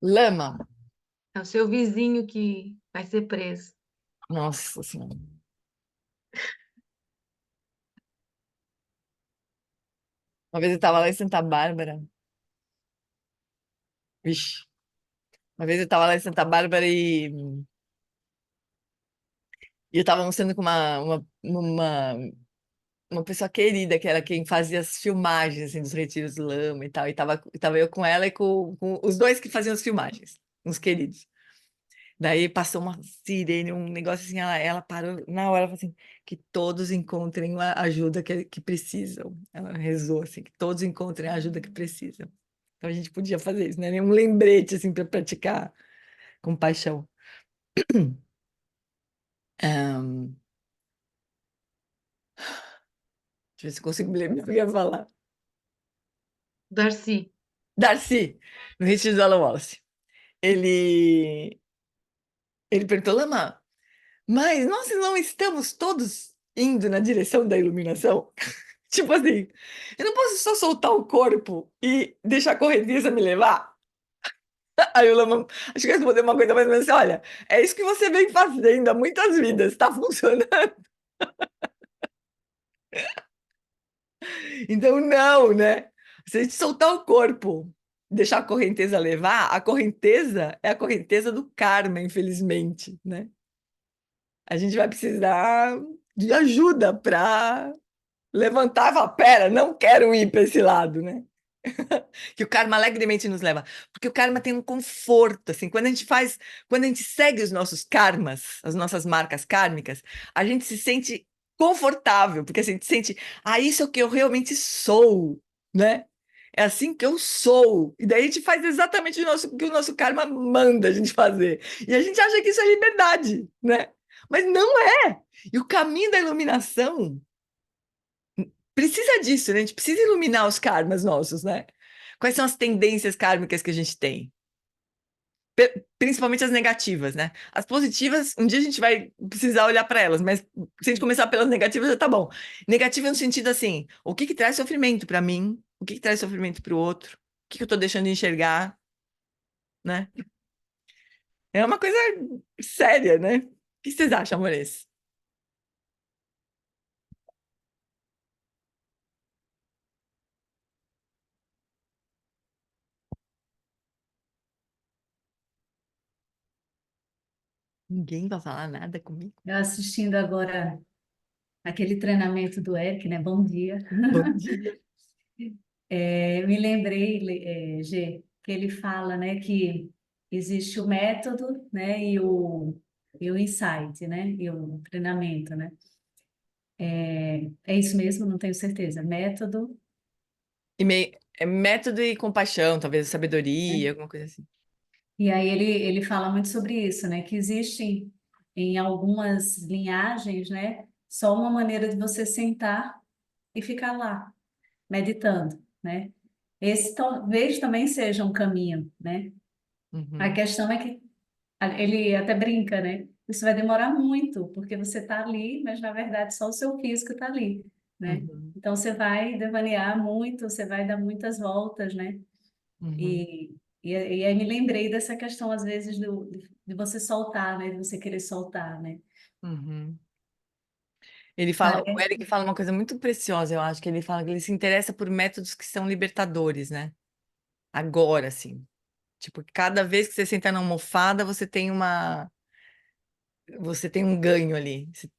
Lama, É o seu vizinho que vai ser preso. nossa senhora. Uma vez eu tava lá em Santa Bárbara. Vixe. Uma vez eu tava lá em Santa Bárbara e eu tava almoçando com uma pessoa querida, que era quem fazia as filmagens assim, dos retiros do Lama e tal. E tava eu com ela e com os dois que faziam as filmagens, uns queridos. Daí passou uma sirene, um negócio assim, ela parou na hora, falou assim, que todos encontrem a ajuda que precisam. Ela rezou assim, que todos encontrem a ajuda que precisam. Então a gente podia fazer isso, né? Um lembrete assim para praticar compaixão. Ahn, deixa eu ver se eu consigo me lembrar o que eu ia falar. Darcy, Darcy, no Retiro do Alan Wallace. Ele, ele perguntou, Lama, mas nós não estamos todos indo na direção da iluminação? Tipo assim, eu não posso só soltar o corpo e deixar a correnteza me levar? Aí o Lama, acho que respondeu uma coisa mais ou menos assim, olha, é isso que você vem fazendo há muitas vidas, tá funcionando. Então, não, né? Se a gente soltar o corpo, deixar a correnteza levar, a correnteza é a correnteza do karma, infelizmente, né? A gente vai precisar de ajuda para levantar e falar, pera, não quero ir para esse lado, né? Que o karma alegremente nos leva, porque o karma tem um conforto, assim, quando a gente segue os nossos karmas, as nossas marcas kármicas, a gente se sente confortável, porque assim, a gente sente, isso é o que eu realmente sou, né? É assim que eu sou. E daí a gente faz exatamente o que o nosso karma manda a gente fazer. E a gente acha que isso é liberdade, né? Mas não é. E o caminho da iluminação precisa disso, né? A gente precisa iluminar os karmas nossos, né? Quais são as tendências kármicas que a gente tem? Principalmente as negativas, né? As positivas, um dia a gente vai precisar olhar para elas, mas se a gente começar pelas negativas, já tá bom. Negativa no sentido assim, o que que traz sofrimento para mim? O que que traz sofrimento para o outro? O que que eu tô deixando de enxergar, né? É uma coisa séria, né? O que vocês acham, amores? Ninguém vai falar nada comigo? Eu assistindo agora aquele treinamento do Eric, né? Bom dia. Bom dia. Me lembrei, Gê, que ele fala, né, que existe o método, né, e o insight, né, e o treinamento, né? É isso mesmo, não tenho certeza. Método, Método e compaixão, talvez né? sabedoria, alguma coisa assim. E aí ele fala muito sobre isso, né? Que existem em algumas linhagens, né? Só uma maneira de você sentar e ficar lá, meditando, né? Esse talvez também seja um caminho, né? A Uhum, questão é que ele até brinca, né? Isso vai demorar muito, porque você está ali, mas na verdade só o seu físico está ali, né? uhum, Então você vai devanear muito, você vai dar muitas voltas, né? uhum, E aí me lembrei dessa questão, às vezes, de você soltar, né? De você querer soltar, né? uhum. O Parece. Eric fala uma coisa muito preciosa, eu acho, que ele fala que ele se interessa por métodos que são libertadores, né? Agora, assim. Tipo, cada vez que você senta na almofada, você tem um ganho ali. Você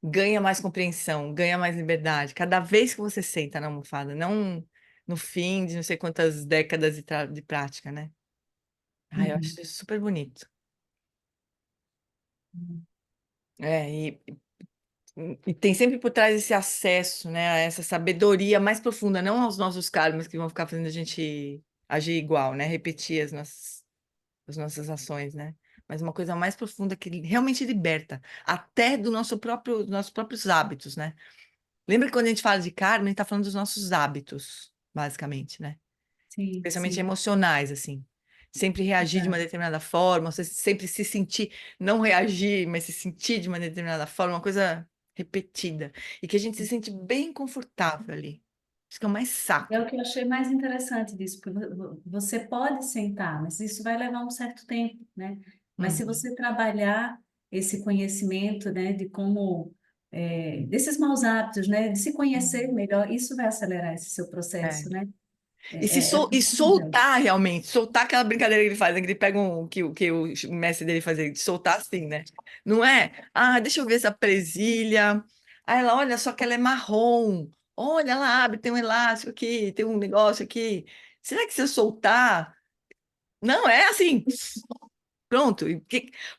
ganha mais compreensão, ganha mais liberdade. Cada vez que você senta na almofada, não no fim de não sei quantas décadas de prática, né? Eu Uhum. acho isso super bonito. É, e tem sempre por trás esse acesso, né, a essa sabedoria mais profunda, não aos nossos karmas que vão ficar fazendo a gente agir igual, né, repetir as nossas ações, né, mas uma coisa mais profunda que realmente liberta, até dos nossos próprios hábitos, né. Lembra que quando a gente fala de karma, a gente está falando dos nossos hábitos, basicamente, né. Sim, especialmente sim, emocionais, assim. Sempre reagir de uma exato. determinada forma, você sempre se sentir, não reagir, mas se sentir de uma determinada forma, uma coisa repetida. E que a gente se sente bem confortável ali. Isso que é o mais É o saco. que eu achei mais interessante disso, porque você pode sentar, mas isso vai levar um certo tempo, né? Mas se Uhum. você trabalhar esse conhecimento, né, de como, desses maus hábitos, né, de se conhecer Uhum. melhor, isso vai acelerar esse seu É. processo, né? É E possível. soltar realmente, soltar aquela brincadeira que ele faz, né? Que ele pega que o mestre dele fazia, de soltar assim, né? Não é, ah, deixa eu ver essa presilha. Aí ela, olha só que ela é marrom. Olha, ela abre, tem um elástico aqui, tem um negócio aqui. Será que se eu soltar? Não, é assim, pronto.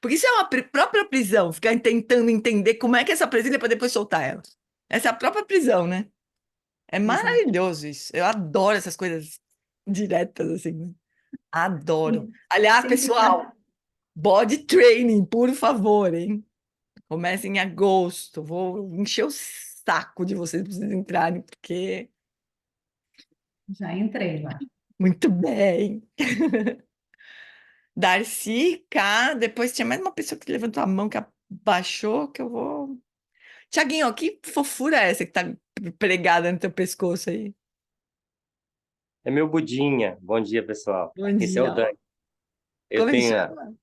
Porque isso é uma própria prisão, ficar tentando entender como é que é essa presilha para depois soltar ela. Essa é a própria prisão, né? É Exato. maravilhoso isso. Eu adoro essas coisas diretas, assim, né? Adoro. Sim, Aliás, sim, pessoal, body training, por favor, hein? Começa em agosto. Vou encher o saco de vocês para vocês entrarem, porque já entrei lá. muito bem. Darcy, cá, depois tinha mais uma pessoa que levantou a mão, que abaixou, que eu vou. Tiaguinho, que fofura é essa que tá pregada no teu pescoço aí? É meu Budinha. Bom dia, pessoal. Bom Esse é o dia. Dante. Eu Como ele tenho chama?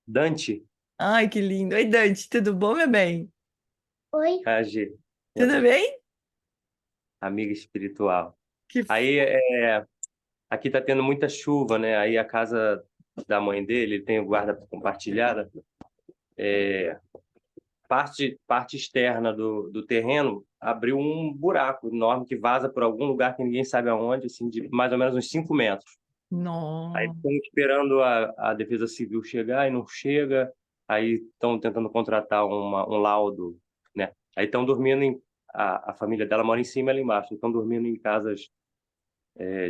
Dante, Ai, que lindo. Oi, Dante, tudo bom, meu bem? Oi, a G, minha Tudo bem? amiga espiritual. Que Aí, fofo. aqui tá tendo muita chuva, né? Aí a casa da mãe dele, ele tem o guarda compartilhada. Parte externa do terreno abriu um buraco enorme que vaza por algum lugar que ninguém sabe aonde, assim, de mais ou menos uns 5 metros. Aí Não. estão esperando a Defesa Civil chegar e não chega. Aí estão tentando contratar um laudo, né? Aí estão dormindo a família dela mora em cima e ela embaixo. Estão dormindo em casas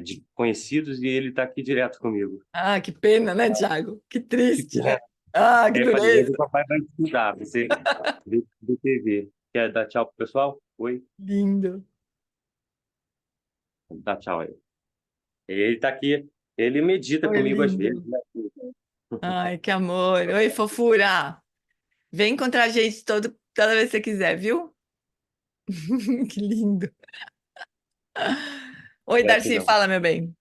de conhecidos e ele está aqui direto comigo. Ah, que pena, né, Thiago? Que Tipo, triste, né? Ah, que aí eu falei, hoje dureza. o papai vai estudar, você vê TV. Quer dar tchau pro pessoal? Oi, Lindo. dá tchau aí. Ele está aqui, ele medita Oi, comigo às vezes, lindo. né? Ai, que amor. Oi, fofura. Vem encontrar a gente toda vez que você quiser, viu? Que lindo. Oi, Darcy, Gratidão. fala, meu bem.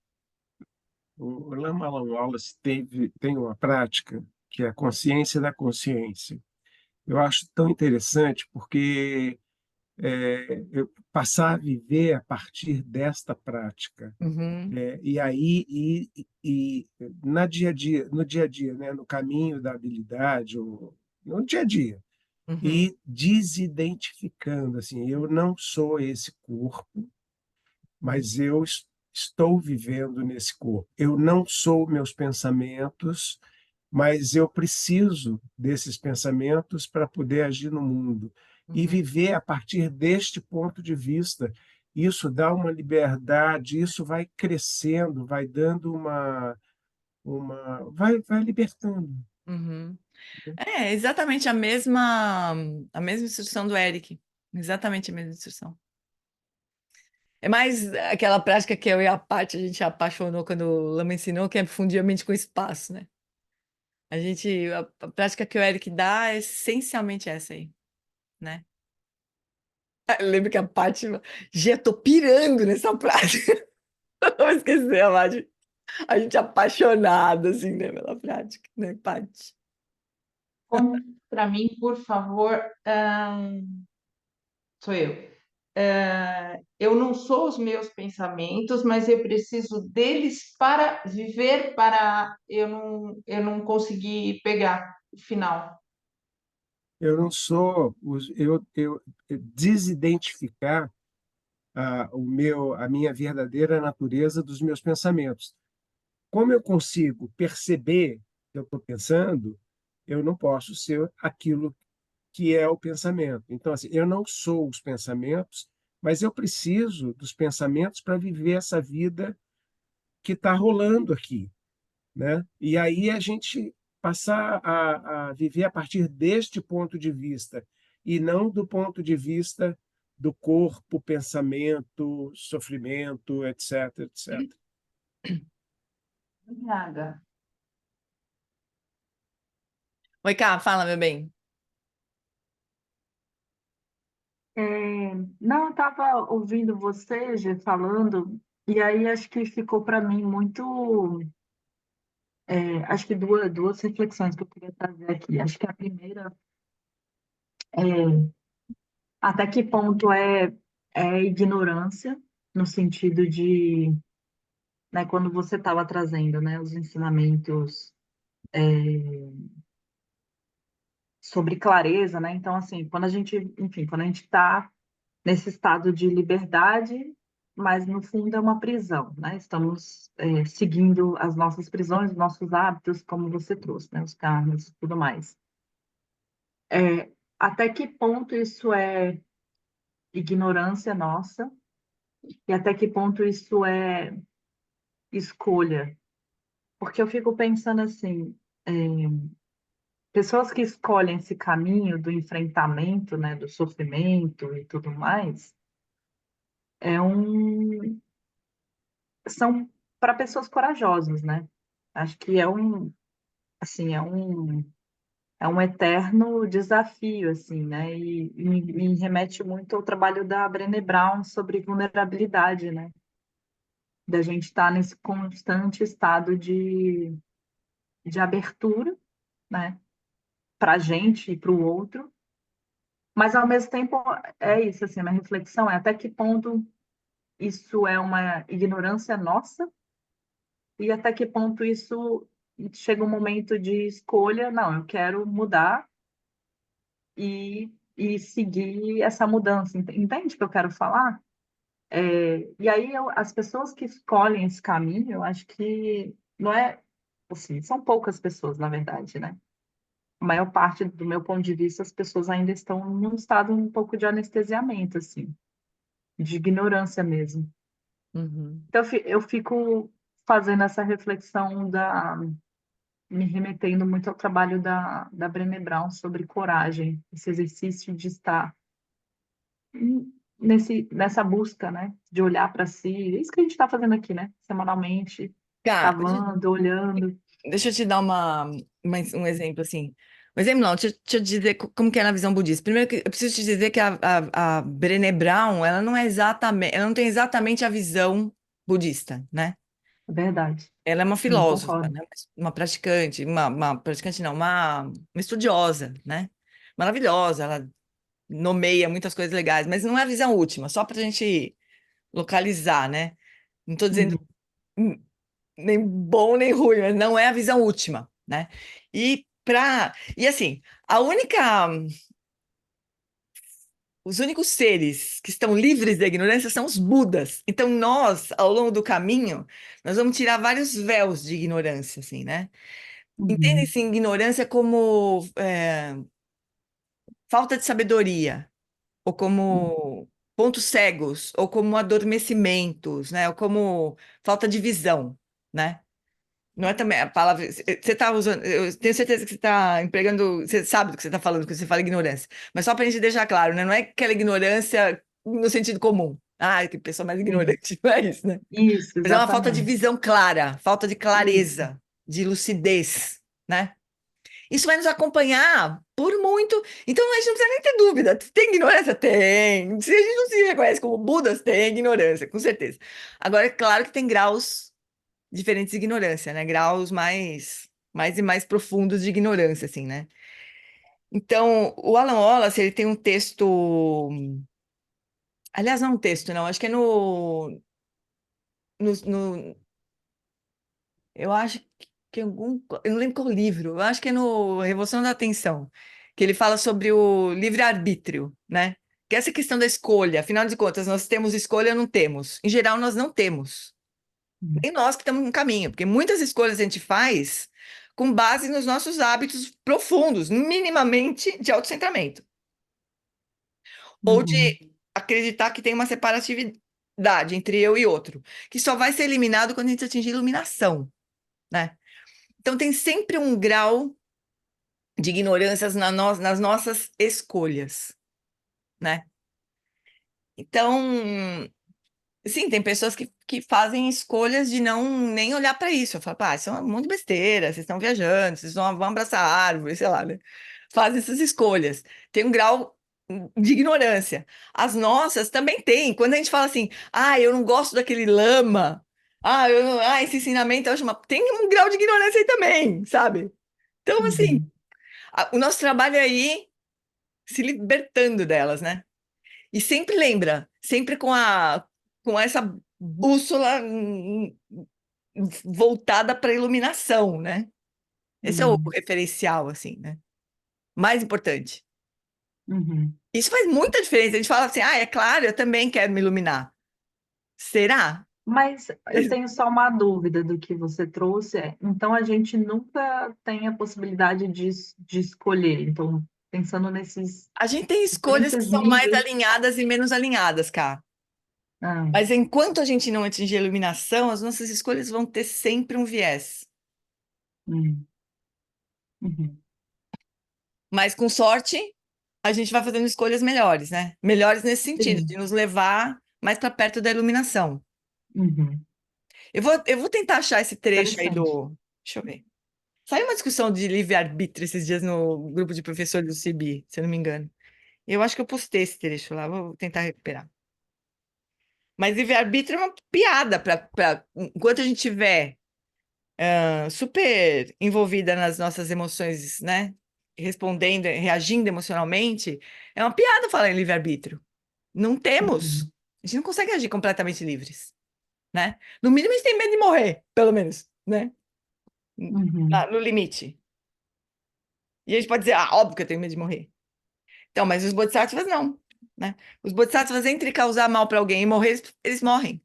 O Lama Wallace tem uma prática que é a consciência da consciência. Eu acho tão interessante porque eu passar a viver a partir desta prática. Uhum, E aí na dia a dia, no dia a dia, né, no caminho da habilidade, no dia a dia, uhum, e desidentificando assim, eu não sou esse corpo, mas eu estou vivendo nesse corpo. Eu não sou meus pensamentos, mas eu preciso desses pensamentos para poder agir no mundo e uhum, viver a partir deste ponto de vista. Isso dá uma liberdade, isso vai crescendo, vai dando vai libertando. uhum. É exatamente a mesma instrução do Eric. Exatamente a mesma instrução. É mais aquela prática que eu e a Paty, a gente apaixonou quando o Lama ensinou, que é fundir a mente com o espaço, né? A prática que o Eric dá é essencialmente essa aí, né? Eu lembro que a Paty, já tô pirando nessa prática. Não vou esquecer, a gente é apaixonado, assim, né, pela prática, né, Paty? Para mim, por favor, sou eu. Eu não sou os meus pensamentos, mas eu preciso deles para viver, para eu não conseguir pegar o final. Eu não sou eu desidentificar a minha verdadeira natureza dos meus pensamentos. Como eu consigo perceber que eu estou pensando, eu não posso ser aquilo que é o pensamento. Então, assim, eu não sou os pensamentos, mas eu preciso dos pensamentos para viver essa vida que está rolando aqui, né? E aí a gente passar a viver a partir deste ponto de vista e não do ponto de vista do corpo, pensamento, sofrimento, etc, etc. Obrigada. Oi, Cá, fala, meu bem. Não, eu estava ouvindo você, Gê, falando, e aí acho que ficou para mim muito. Acho que duas reflexões que eu queria trazer aqui. Acho que a primeira é até que ponto é ignorância, no sentido de, né, quando você estava trazendo, né, os ensinamentos sobre clareza, né? Então, assim, quando a gente, enfim, quando a gente está nesse estado de liberdade, mas no fundo é uma prisão, né? Estamos seguindo as nossas prisões, os nossos hábitos, como você trouxe, né? Os karmas e tudo mais. Até que ponto isso é ignorância nossa e até que ponto isso é escolha? Porque eu fico pensando assim, é, pessoas que escolhem esse caminho do enfrentamento, né, do sofrimento e tudo mais, é um são para pessoas corajosas, né? Acho que assim, é um eterno desafio, assim, né? E me remete muito ao trabalho da Brené Brown sobre vulnerabilidade, né? Da gente estar nesse constante estado de abertura, né? Para a gente e para o outro, mas ao mesmo tempo é isso, assim, a minha reflexão é até que ponto isso é uma ignorância nossa e até que ponto isso chega um momento de escolha, não, eu quero mudar e seguir essa mudança. Entende o que eu quero falar? E aí as pessoas que escolhem esse caminho, eu acho que não é assim, são poucas pessoas, na verdade, né? A maior parte, do meu ponto de vista, as pessoas ainda estão num estado um pouco de anestesiamento, assim, de ignorância mesmo. Uhum. Então, eu fico fazendo essa reflexão me remetendo muito ao trabalho da Brené Brown sobre coragem, esse exercício de estar nessa busca, né? De olhar para si. É isso que a gente está fazendo aqui, né? Semanalmente, Cá, cavando, olhando. deixa eu te dar um exemplo, assim. Um exemplo não, deixa eu te dizer como que é na visão budista. Primeiro, que eu preciso te dizer que a Brené Brown, ela não tem exatamente a visão budista, né? É verdade. Ela é uma Não filósofa, concordo. né? Uma praticante, uma praticante não, uma estudiosa, né? Maravilhosa, ela nomeia muitas coisas legais, mas não é a visão última, só para a gente localizar, né? Não estou dizendo Uhum, nem bom nem ruim, mas não é a visão última, né? E assim, a única os únicos seres que estão livres da ignorância são os Budas. Então nós, ao longo do caminho, nós vamos tirar vários véus de ignorância, assim, né? uhum, Entendem-se ignorância como falta de sabedoria, ou como pontos cegos, ou como adormecimentos, né? Ou como falta de visão, né? Não é também a palavra. Você está usando. Eu tenho certeza que você está empregando. Você sabe do que você está falando quando você fala ignorância. Mas só para a gente deixar claro, né? Não é aquela ignorância no sentido comum. Ah, que pessoa mais sim. ignorante. Não é isso, né? Isso, Mas é uma falta de exatamente. visão clara, falta de Isso. clareza, de lucidez, né? Isso vai nos acompanhar por muito. Então a gente não precisa nem ter dúvida. Tem ignorância? Tem. Se a gente não se reconhece como Budas, tem ignorância, com certeza. Agora, é claro que tem graus diferentes de ignorância, né? Graus mais e mais profundos de ignorância, assim, né? Então, o Alan Wallace, ele tem um texto, aliás, não é um texto, não, acho que é no eu acho que eu não lembro qual livro, eu acho que é no Revolução da Atenção, que ele fala sobre o livre-arbítrio, né? Que é essa questão da escolha, afinal de contas, nós temos escolha ou não temos? Em geral, nós não temos. Uhum, Nem nós que estamos no caminho, porque muitas escolhas a gente faz com base nos nossos hábitos profundos, minimamente de autocentramento, ou uhum, de acreditar que tem uma separatividade entre eu e outro, que só vai ser eliminado quando a gente atingir iluminação, né? Então tem sempre um grau de ignorâncias nas nossas escolhas, né? Então, Sim, tem pessoas que fazem escolhas de não nem olhar para isso. Eu falo, pá, isso é um monte de besteira, vocês estão viajando, vocês vão abraçar a árvore, sei lá, né? Fazem essas escolhas. Tem um grau de ignorância. As nossas também tem. Quando a gente fala assim, eu não gosto daquele lama, esse ensinamento, eu acho tem um grau de ignorância aí também, sabe? Então, assim, Uhum. o nosso trabalho é ir se libertando delas, né? E sempre lembra, sempre com essa bússola voltada para a iluminação, né? Esse é o Uhum. referencial, assim, né? Mais importante. Uhum. Isso faz muita diferença. A gente fala assim, é claro, eu também quero me iluminar. Será? Mas eu tenho só uma dúvida do que você trouxe. Então, a gente nunca tem a possibilidade de escolher. Então, pensando nesses A gente tem escolhas que diferentes são mais níveis. alinhadas e menos alinhadas, cá. Ah, Mas enquanto a gente não atingir a iluminação, as nossas escolhas vão ter sempre um viés. hum, uhum, Mas com sorte, a gente vai fazendo escolhas melhores, né? Melhores nesse sentido, de sim. nos levar mais para perto da iluminação. Uhum. Eu vou tentar achar esse trecho aí Interessante. do. Deixa eu ver. Saiu uma discussão de livre-arbítrio esses dias no grupo de professores do CIB, se eu não me engano. Eu acho que eu postei esse trecho lá, vou tentar recuperar. Mas livre-arbítrio é uma piada enquanto a gente tiver super envolvida nas nossas emoções, né? Respondendo, reagindo emocionalmente, é uma piada falar em livre-arbítrio. Não temos. Uhum. A gente não consegue agir completamente livres, né? No mínimo, a gente tem medo de morrer, pelo menos, né? Uhum. No limite. E a gente pode dizer, óbvio que eu tenho medo de morrer. Então, mas os bodhisattvas não, né? Os bodhisattvas, entre causar mal para alguém e morrer, eles morrem.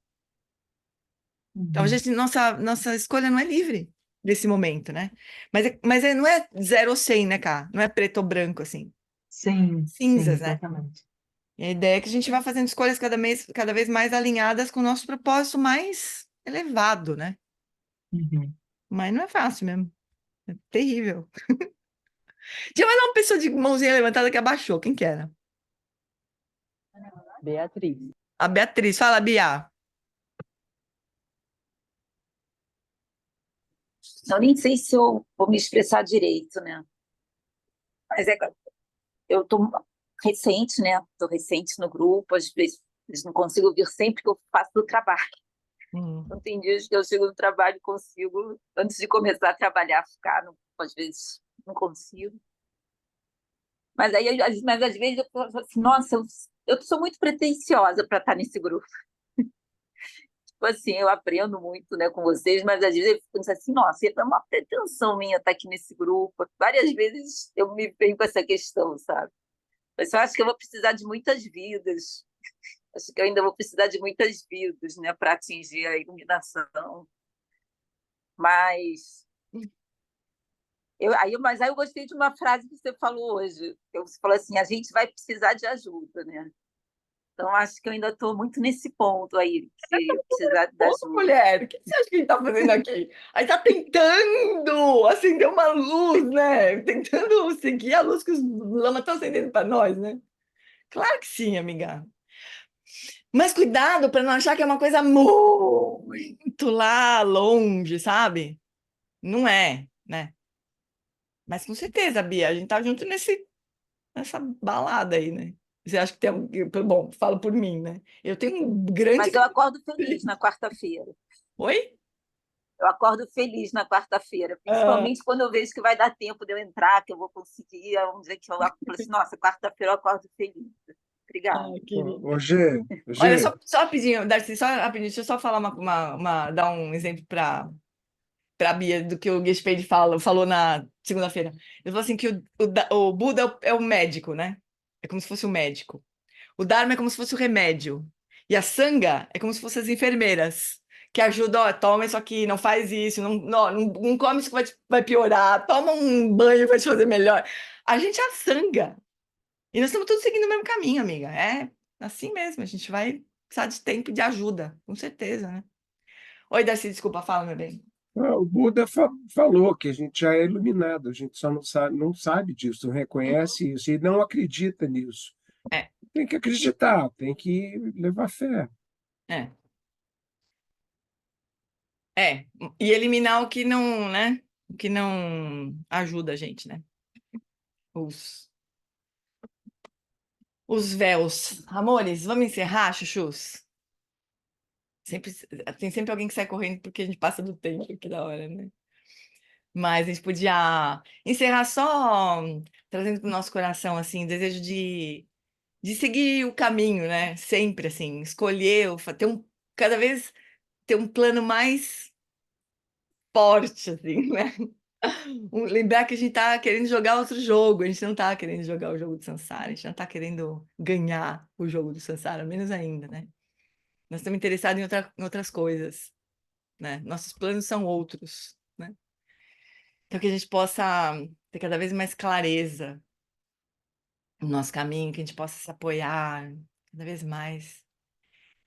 Então, Uhum. nossa escolha não é livre nesse momento, né? Mas não é 0 ou 100, né, cá? Não é preto ou branco, assim. Sim, sim, Cinzas, né? exatamente. E a ideia é que a gente vai fazendo escolhas cada vez mais alinhadas com o nosso propósito mais elevado, né? Uhum. Mas não é fácil mesmo. É terrível. Tinha mais uma pessoa de mãozinha levantada que abaixou. Quem que era? Beatriz. A Beatriz. Fala, Bia. Eu nem sei se eu vou me expressar direito, né? Mas eu tô recente, né? Tô recente no grupo, às vezes não consigo vir sempre que eu faço o trabalho. Então, tem dias que eu chego no trabalho e consigo, antes de começar a trabalhar, ficar, às vezes não consigo. Mas às vezes eu falo assim, nossa, eu sou muito pretensiosa para estar nesse grupo. Tipo assim, eu aprendo muito, né, com vocês, mas às vezes eu fico pensando assim, nossa, é uma pretensão minha estar aqui nesse grupo. Várias vezes eu me venho com essa questão, sabe? Mas eu acho que eu vou precisar de muitas vidas. Acho que eu ainda vou precisar de muitas vidas, né, para atingir a iluminação. Mas mas aí eu gostei de uma frase que você falou hoje. Você falou assim, a gente vai precisar de ajuda, né? Então, acho que eu ainda estou muito nesse ponto aí, de precisar da Ô, ajuda. mulher, o que você acha que a gente tá fazendo aqui? A gente tá tentando acender uma luz, né? Tentando seguir a luz que os lamas estão acendendo para nós, né? Claro que sim, amiga. Mas cuidado para não achar que é uma coisa muito lá longe, sabe? Não é, né? Mas com certeza, Bia, a gente tá junto nessa balada aí, né? Você acha que tem Bom, falo por mim, né? Eu tenho um grande. Mas eu acordo feliz na quarta-feira. Oi? Eu acordo feliz na quarta-feira, Ah, principalmente quando eu vejo que vai dar tempo de eu entrar, que eu vou conseguir. É um dia que eu falo assim, nossa, quarta-feira eu acordo feliz. Obrigada. querida. Hoje, Olha, só rapidinho, Darcy, só rapidinho, deixa eu só falar dar um exemplo para a Bia do que o Gespedi falou na segunda-feira. Ele falou assim que o Buda é o médico, né? É como se fosse o médico. O Dharma é como se fosse o remédio. E a Sangha é como se fossem as enfermeiras, que ajudam, ó, toma isso aqui, não faz isso, não come isso que vai piorar, toma um banho que vai te fazer melhor. A gente é a Sangha. E nós estamos todos seguindo o mesmo caminho, amiga. É assim mesmo, a gente vai precisar de tempo e de ajuda, com certeza, né? Oi, Darcy, desculpa, fala, meu bem. o Buda falou que a gente já é iluminado, a gente só não sabe disso, não reconhece isso e não acredita nisso. É, Tem que acreditar, tem que levar fé. é. E eliminar o que não, né? O que não ajuda a gente, né? Os véus. Amores, vamos encerrar, chuchus? Tem sempre alguém que sai correndo porque a gente passa do tempo, que da hora, né? Mas a gente podia encerrar só trazendo para o nosso coração, assim, o desejo de seguir o caminho, né? Sempre, assim, escolher, cada vez ter um plano mais forte, assim, né? Lembrar que a gente tá querendo jogar outro jogo, a gente não tá querendo jogar o jogo do Sansara, a gente não tá querendo ganhar o jogo do Sansara, menos ainda, né? Nós estamos interessados em outras coisas, né? Nossos planos são outros, né? Então que a gente possa ter cada vez mais clareza no nosso caminho, que a gente possa se apoiar cada vez mais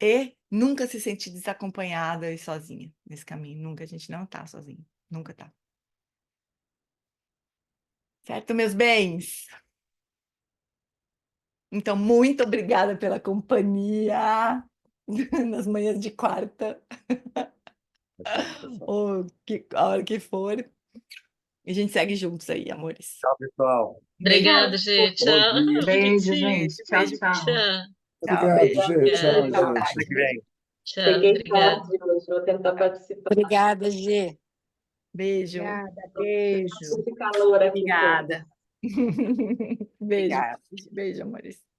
e nunca se sentir desacompanhada e sozinha nesse caminho. Nunca, a gente não tá sozinho, nunca tá. Certo, meus bens? Então, muito obrigada pela companhia nas manhãs de quarta, ou a hora que for. E a gente segue juntos aí, amores. Tchau, pessoal. Beijo. Obrigada, gente. Bom Tchau. dia. Beijo, Bonitinho. gente. Tchau, Beijo. tchau. Tchau. Obrigado, beijo. Gê. Tchau, Obrigada. gente. Semana que vem. Tchau. Peguei Obrigada. tarde hoje, vou tentar participar. Obrigada, Gê. Beijo. Obrigada, beijo. Esse calor aqui todo. Obrigada. Beijo. Obrigada. Beijo, amores.